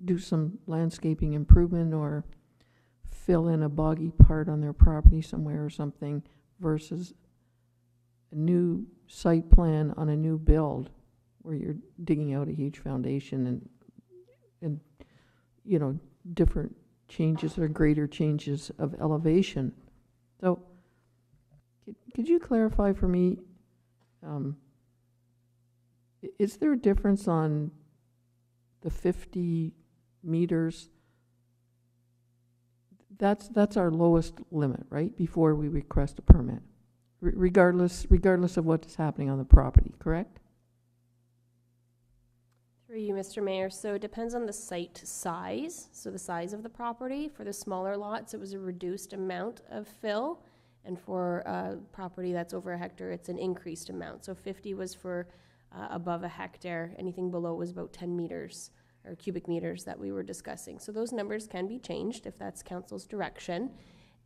do some landscaping improvement or fill in a boggy part on their property somewhere or something, versus a new site plan on a new build where you're digging out a huge foundation and you know, different changes or greater changes of elevation. So could you clarify for me, is there a difference on the 50 meters? That's our lowest limit, right? Before we request a permit, regardless of what's happening on the property, correct? Through you, Mr. Mayor. So it depends on the site size, so the size of the property. For the smaller lots, it was a reduced amount of fill, and for a property that's over a hectare, it's an increased amount. So 50 was for above a hectare. Anything below was about 10 meters or cubic meters that we were discussing. So those numbers can be changed if that's council's direction.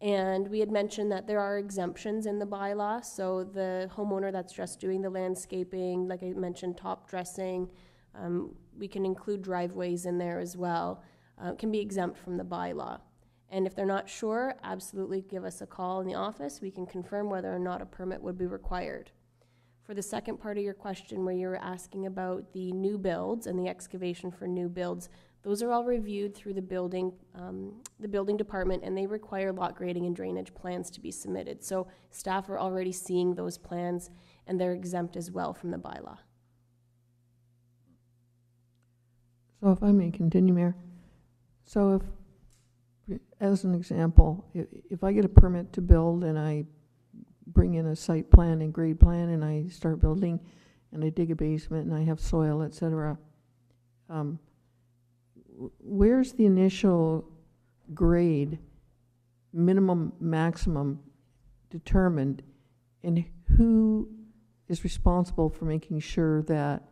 And we had mentioned that there are exemptions in the bylaw. So the homeowner that's just doing the landscaping, like I mentioned, top dressing, we can include driveways in there as well, can be exempt from the bylaw. And if they're not sure, absolutely give us a call in the office. We can confirm whether or not a permit would be required. For the second part of your question, where you were asking about the new builds and the excavation for new builds, those are all reviewed through the building department, and they require lot grading and drainage plans to be submitted. So staff are already seeing those plans, and they're exempt as well from the bylaw. So if I may continue, Mayor. So if, as an example, if I get a permit to build and I bring in a site plan and grade plan and I start building and I dig a basement and I have soil, et cetera, where's the initial grade, minimum, maximum determined, and who is responsible for making sure that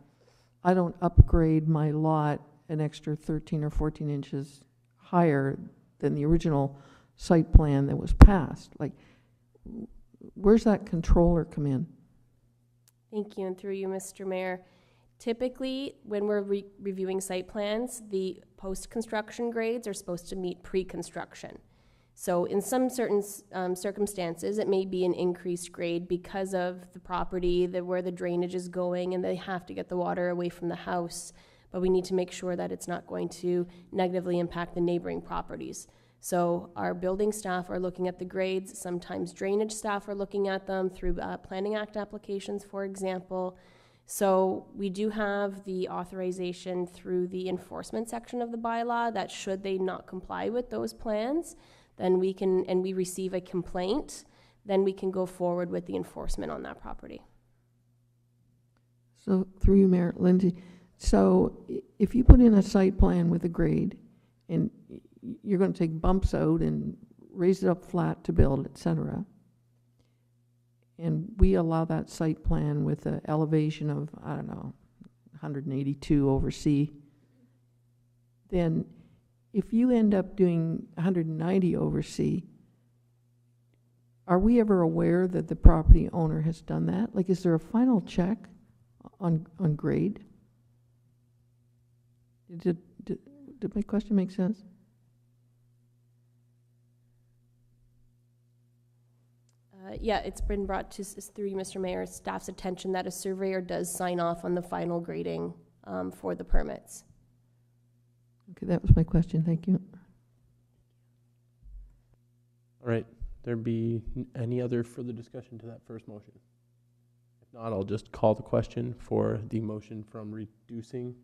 I don't upgrade my lot an extra 13 or 14 inches higher than the original site plan that was passed. Like, where's that controller come in? Thank you, and through you, Mr. Mayor. Typically, when we're reviewing site plans, the post-construction grades are supposed to meet pre-construction. So in some certain circumstances, it may be an increased grade because of the property, where the drainage is going, and they have to get the water away from the house. But we need to make sure that it's not going to negatively impact the neighboring properties. So our building staff are looking at the grades. Sometimes drainage staff are looking at them through Planning Act applications, for example. So we do have the authorization through the enforcement section of the bylaw that should they not comply with those plans, then we can, and we receive a complaint, then we can go forward with the enforcement on that property. So through you, Mayor, Lindsay, so if you put in a site plan with a grade and you're going to take bumps out and raise it up flat to build, et cetera, and we allow that site plan with an elevation of, I don't know, 182 over C, then if you end up doing 190 over C, are we ever aware that the property owner has done that? Like, is there a final check on grade? Did my question make sense? Yeah, it's been brought to, through you, Mr. Mayor, staff's attention that a surveyor does sign off on the final grading for the permits. Okay, that was my question. Thank you. All right, there be any other further discussion to that first motion? If not, I'll just call the question for the motion from reducing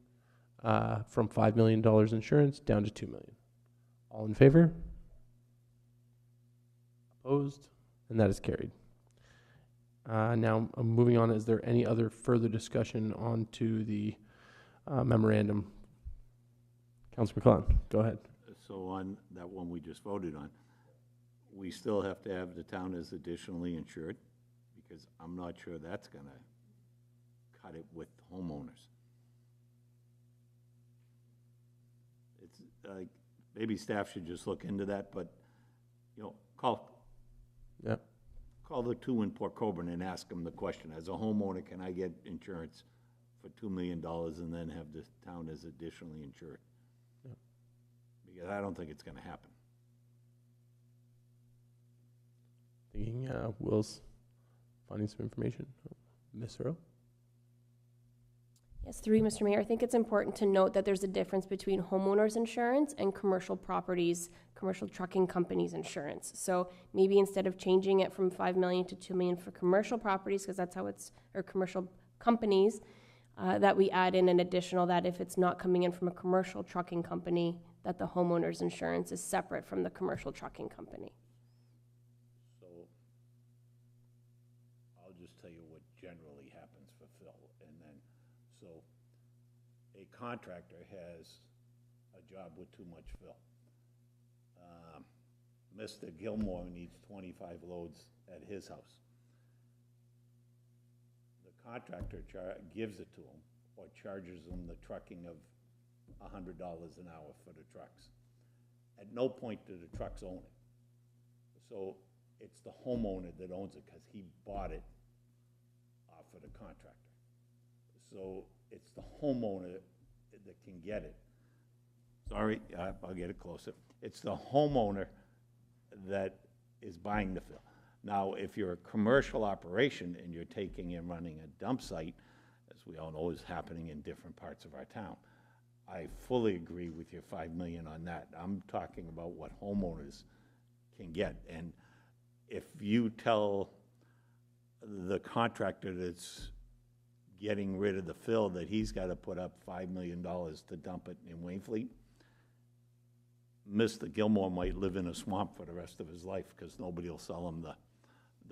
from $5 million insurance down to $2 million. All in favor? Opposed? And that is carried. Now, moving on, is there any other further discussion on to the memorandum? Councilor McClellan, go ahead. So on that one we just voted on, we still have to have the town as additionally insured, because I'm not sure that's going to cut it with homeowners. It's maybe staff should just look into that, but, you know, call the two in Port Colborne and ask them the question. As a homeowner, can I get insurance for $2 million and then have the town as additionally insured? Yeah. Because I don't think it's going to happen. Thinking Will's finding some information. Ms. Earl? Yes, through you, Mr. Mayor, I think it's important to note that there's a difference between homeowners insurance and commercial properties, commercial trucking companies insurance. So maybe instead of changing it from $5 million to $2 million for commercial properties, because that's how it's, or commercial companies, that we add in an additional, that if it's not coming in from a commercial trucking company, that the homeowner's insurance is separate from the commercial trucking company. So I'll just tell you what generally happens for Phil, and then so a contractor has a job with too much fill. Mr. Gilmore needs 25 loads at his house. The contractor gives it to him or charges him the trucking of $100 an hour for the trucks. At no point do the trucks own it. So it's the homeowner that owns it because he bought it off of the contractor. So it's the homeowner that can get it. Sorry, I'll get it closer. It's the homeowner that is buying the fill. Now, if you're a commercial operation and you're taking and running a dump site, as we all know is happening in different parts of our town, I fully agree with your $5 million on that. I'm talking about what homeowners can get. And if you tell the contractor that's getting rid of the fill that he's got to put up $5 million to dump it in Wainfleet, Mr. Gilmore might live in a swamp for the rest of his life because nobody will sell him the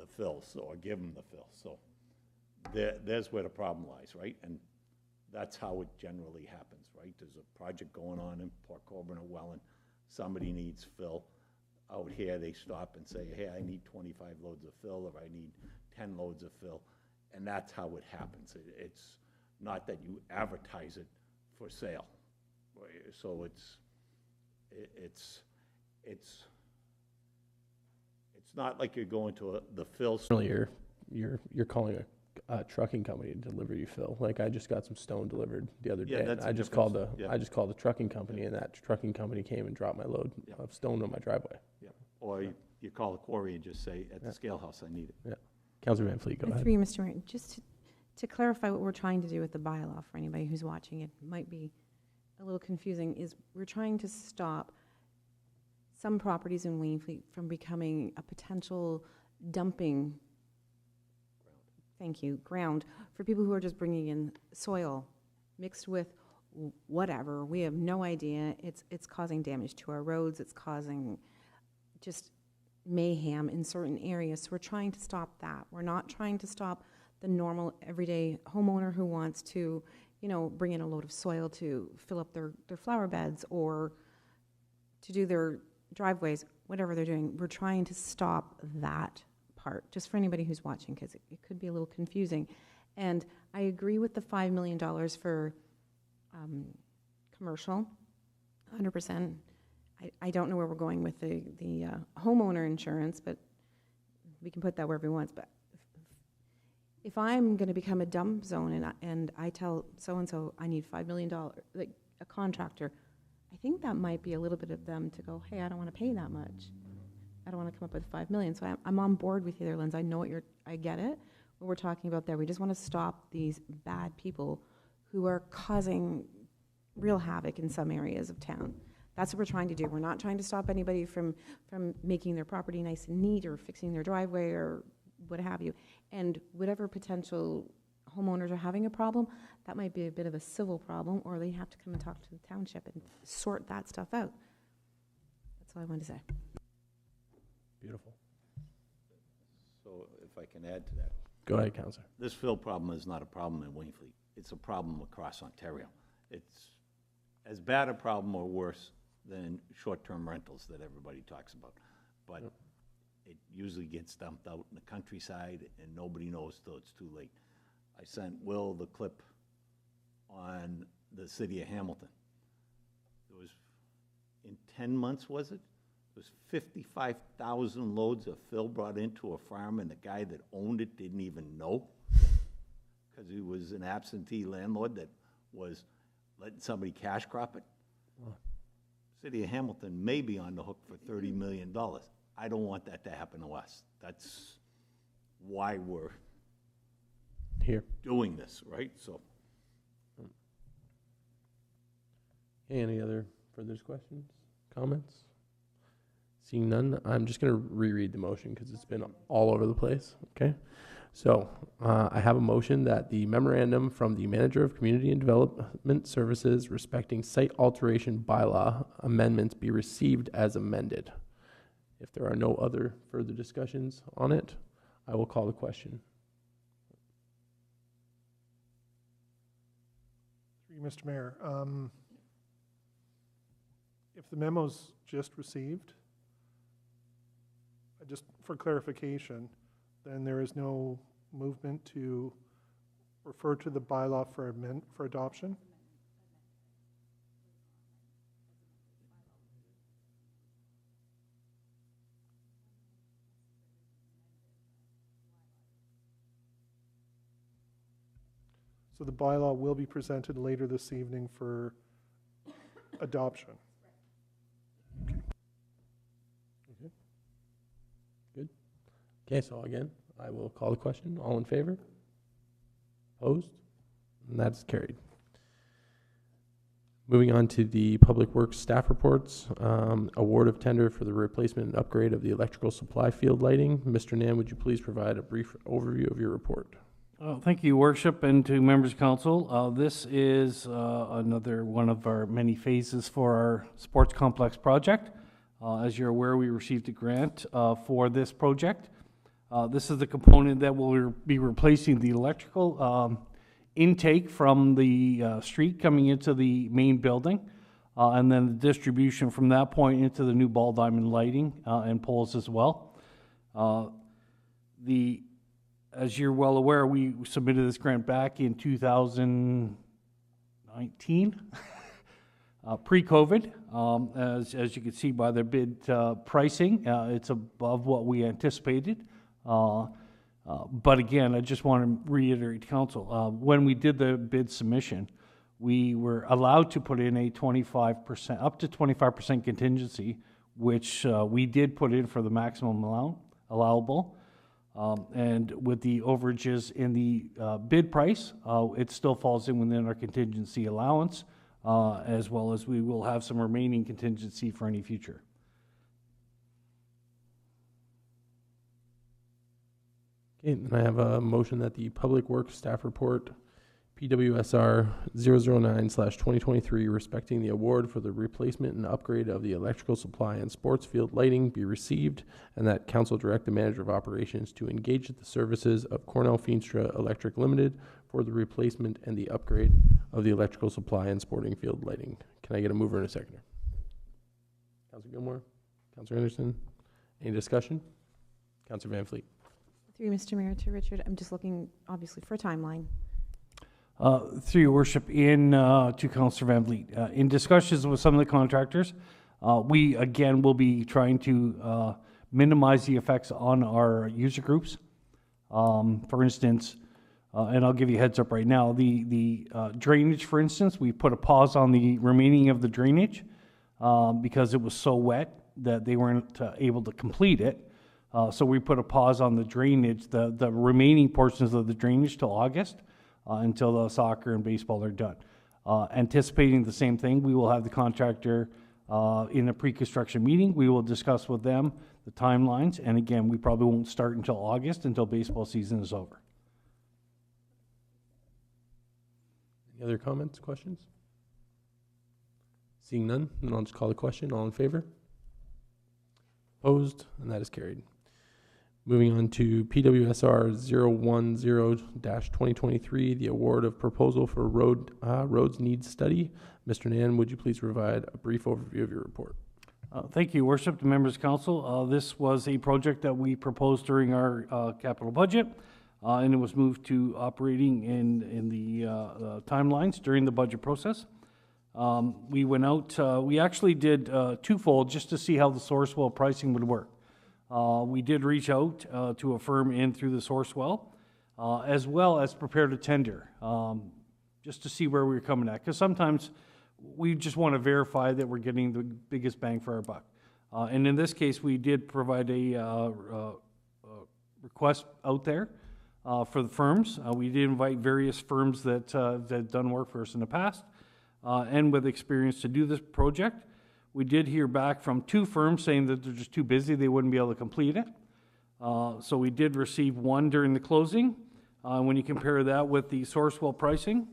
fill, so, or give him the fill. So there's where the problem lies, right? And that's how it generally happens, right? There's a project going on in Port Colborne or Welland. Somebody needs fill. Out here, they stop and say, hey, I need 25 loads of fill, or I need 10 loads of fill. And that's how it happens. It's not that you advertise it for sale. It's not like you're going to the fill. Earlier, you're calling a trucking company to deliver you fill. Like, I just got some stone delivered the other Yeah, day. that's I a just difference. called Yeah. I just called the trucking company, and that trucking company came and dropped my load Yeah. of stone on my driveway. Yeah. Or you call the quarry and just say, at the scale house, I need it. Councilor Van Fleet, go ahead. Through you, Mr. Mayor, just to clarify what we're trying to do with the bylaw for anybody who's watching, it might be a little confusing, is we're trying to stop some properties in Wainfleet from becoming a potential dumping, thank you, ground for people who are just bringing in soil mixed with whatever. We have no idea. It's causing damage to our roads. It's causing just mayhem in certain areas. So we're trying to stop that. We're not trying to stop the normal everyday homeowner who wants to, bring in a load of soil to fill up their flower beds or to do their driveways, whatever they're doing. We're trying to stop that part, just for anybody who's watching, because it could be a little confusing. And I agree with the $5 million for commercial, 100%. I don't know where we're going with the homeowner insurance, but we can put that wherever we want. But if I'm going to become a dump zone and I tell so-and-so I need $5 million, like a contractor, I think that might be a little bit of them to go, hey, I don't want to pay that much. I don't want to come up with $5 million. So I'm on board with you there, Linz. I know I get it. What we're talking about there, we just want to stop these bad people who are causing real havoc in some areas of town. That's what we're trying to do. We're not trying to stop anybody from making their property nice and neat or fixing their driveway or what have you. And whatever potential homeowners are having a problem, that might be a bit of a civil problem, or they have to come and talk to the township and sort that stuff out. That's all I wanted to say. Beautiful. So if I can add to that. Go ahead, Councilor. This fill problem is not a problem in Wainfleet. It's a problem across Ontario. It's as bad a problem or worse than short-term rentals that everybody talks about. But it usually gets dumped out in the countryside and nobody knows till it's too late. I sent Will the clip on the city of Hamilton. There was, in 10 months, was it? There was 55,000 loads of fill brought into a farm, and the guy that owned it didn't even know, because he was an absentee landlord that was letting somebody cash crop it. City of Hamilton may be on the hook for $30 million. I don't want that to happen to us. That's why we're Here. doing this, right? So, Any other further questions, comments? Seeing none, I'm just going to reread the motion because it's been all over the place, okay? So I have a motion that the memorandum from the Manager of Community and Development Services respecting site alteration bylaw amendments be received as amended. If there are no other further discussions on it, I will call the question. Through you, Mr. Mayor, if the memo's just received, just for clarification, then there is no movement to refer to the bylaw for adoption? So the bylaw will be presented later this evening for adoption. Okay, so again, I will call the question. All in favor? Opposed? And that's carried. Moving on to the Public Works staff reports. Award of tender for the replacement and upgrade of the electrical supply field lighting. Mr. Nam, would you please provide a brief overview of your report? Thank you, Worship, and to members of council. This is another one of our many phases for our sports complex project. As you're aware, we received a grant for this project. This is the component that will be replacing the electrical intake from the street coming into the main building, and then the distribution from that point into the new ball diamond lighting and poles as well. As you're well aware, we submitted this grant back in 2019. Pre-COVID, as you can see by the bid pricing, it's above what we anticipated. But again, I just want to reiterate to council, when we did the bid submission, we were allowed to put in a 25%, up to 25% contingency, which we did put in for the maximum amount allowable. And with the overages in the bid price, it still falls in within our contingency allowance, as well as we will have some remaining contingency for any future. Okay, and I have a motion that the Public Works Staff Report PWSR 009/2023 respecting the award for the replacement and upgrade of the electrical supply and sports field lighting be received, and that council direct the manager of operations to engage the services of Cornell Feenstra Electric Limited for the replacement and the upgrade of the electrical supply and sporting field lighting. Can I get a mover and a seconder? Councilor Gilmore, Councilor Anderson, any discussion? Councilor Van Fleet. Through you, Mr. Mayor, to Richard, I'm just looking obviously for a timeline. Through your worship, to Councillor Van Vliet, in discussions with some of the contractors, we again will be trying to minimize the effects on our user groups. For instance, and I'll give you a heads up right now, the drainage, for instance, we put a pause on the remaining of the drainage because it was so wet that they weren't able to complete it. So we put a pause on the drainage, the remaining portions of the drainage till August. Until the soccer and baseball are done. Anticipating the same thing, we will have the contractor in a pre-construction meeting. We will discuss with them the timelines, and again, we probably won't start until August, until baseball season is over. Any other comments, questions? Seeing none, then I'll just call the question. All in favor? Opposed? And that is carried. Moving on to PWSR 010-2023, the award of proposal for roads needs study. Mr. Nan, would you please provide a brief overview of your report? Thank you, Worship, the members of council. This was a project that we proposed during our capital budget, and it was moved to operating in the timelines during the budget process. We went out, we actually did twofold just to see how the source well pricing would work. We did reach out to a firm in through the source well, as well as prepared a tender, just to see where we were coming at. Because sometimes we just want to verify that we're getting the biggest bang for our buck. And in this case, we did provide a request out there for the firms. We did invite various firms that have done work for us in the past and with experience to do this project. We did hear back from two firms saying that they're just too busy, they wouldn't be able to complete it. So we did receive one during the closing. When you compare that with the Sourcewell pricing,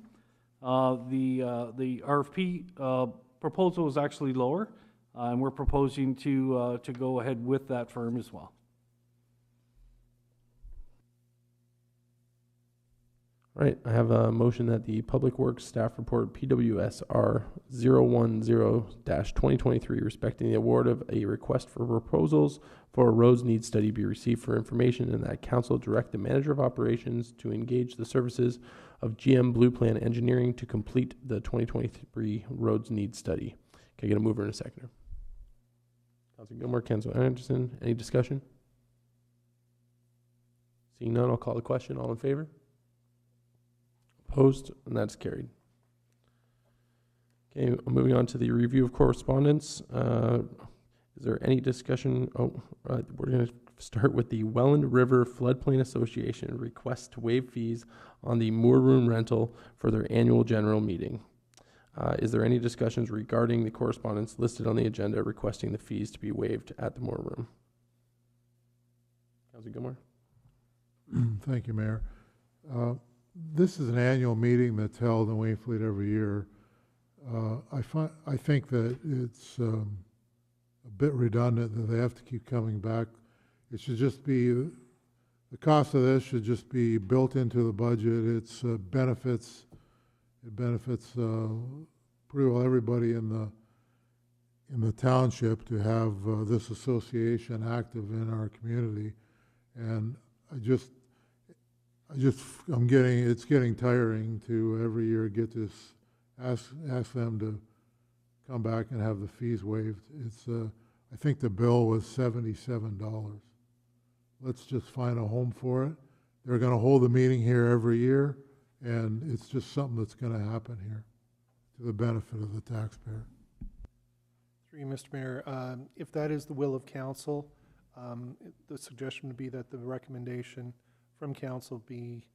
the RFP proposal was actually lower, and we're proposing to go ahead with that firm as well. All right, I have a motion that the Public Works Staff Report PWSR 010-2023 respecting the award of a request for proposals for a roads needs study be received for information, and that council direct the manager of operations to engage the services of GM Blue Plan Engineering to complete the 2023 roads needs study. Can I get a mover and a seconder? Councilor Gilmore, Councilor Anderson, any discussion? Seeing none, I'll call the question. All in favor? Opposed? And that's carried. Okay, moving on to the review of correspondence. Is there any discussion? We're going to start with the Welland River Floodplain Association request to waive fees on the Moor Room rental for their annual general meeting. Is there any discussions regarding the correspondence listed on the agenda requesting the fees to be waived at the Moor Room? Councilor Gilmore. Thank you, Mayor. This is an annual meeting that's held in Wainfleet every year. I think that it's a bit redundant that they have to keep coming back. It should just be, the cost of this should just be built into the budget. It benefits pretty well everybody in the township to have this association active in our community. And it's getting tiring to every year get this, ask them to come back and have the fees waived. It's, I think the bill was $77. Let's just find a home for it. They're gonna hold a meeting here every year, and it's just something that's gonna happen here to the benefit of the taxpayer. Through you, Mr. Mayor, if that is the will of council, the suggestion would be that the recommendation from council be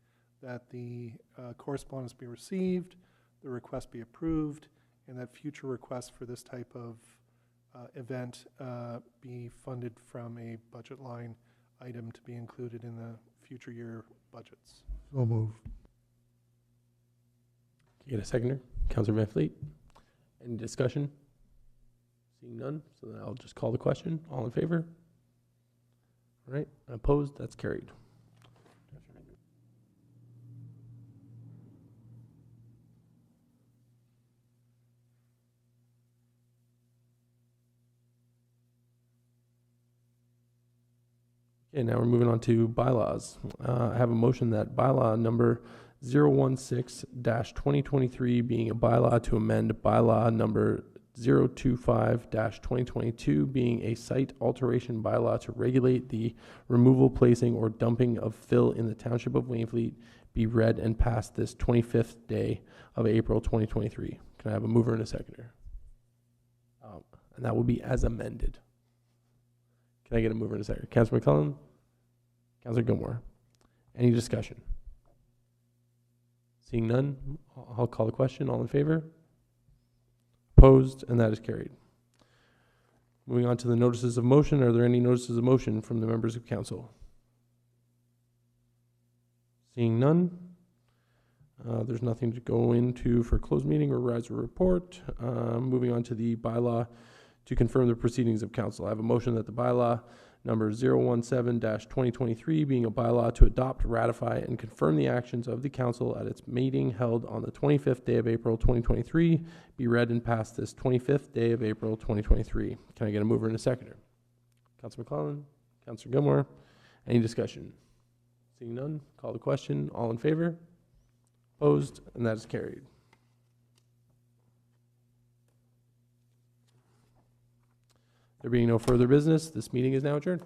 that the correspondence be received, the request be approved, and that future requests for this type of event be funded from a budget line item to be included in the future year budgets. So move. Can you get a seconder? Councillor Van Fleet. Any discussion? Seeing none, so then I'll just call the question. All in favor? All right, opposed? That's carried. Okay, now we're moving on to bylaws. I have a motion that bylaw number 016-2023 being a bylaw to amend bylaw number 025-2022 being a site alteration bylaw to regulate the removal, placing, or dumping of fill in the Township of Wainfleet be read and passed this 25th day of April 2023. Can I have a mover and a seconder? And that will be as amended. Can I get a mover and a seconder? Councillor McClellan? Councillor Gilmore? Any discussion? Seeing none, I'll call the question. All in favor? Opposed? And that is carried. Moving on to the notices of motion. Are there any notices of motion from the members of council? Seeing none, there's nothing to go into for closed meeting or rise or report. Moving on to the bylaw to confirm the proceedings of council. I have a motion that the bylaw number 017-2023 being a bylaw to adopt, ratify, and confirm the actions of the council at its meeting held on the 25th day of April 2023 be read and passed this 25th day of April 2023. Can I get a mover and a seconder? Councillor McClellan, Councillor Gilmore, any discussion? Seeing none, call the question. All in favor? Opposed? And that is carried. There being no further business, this meeting is now adjourned.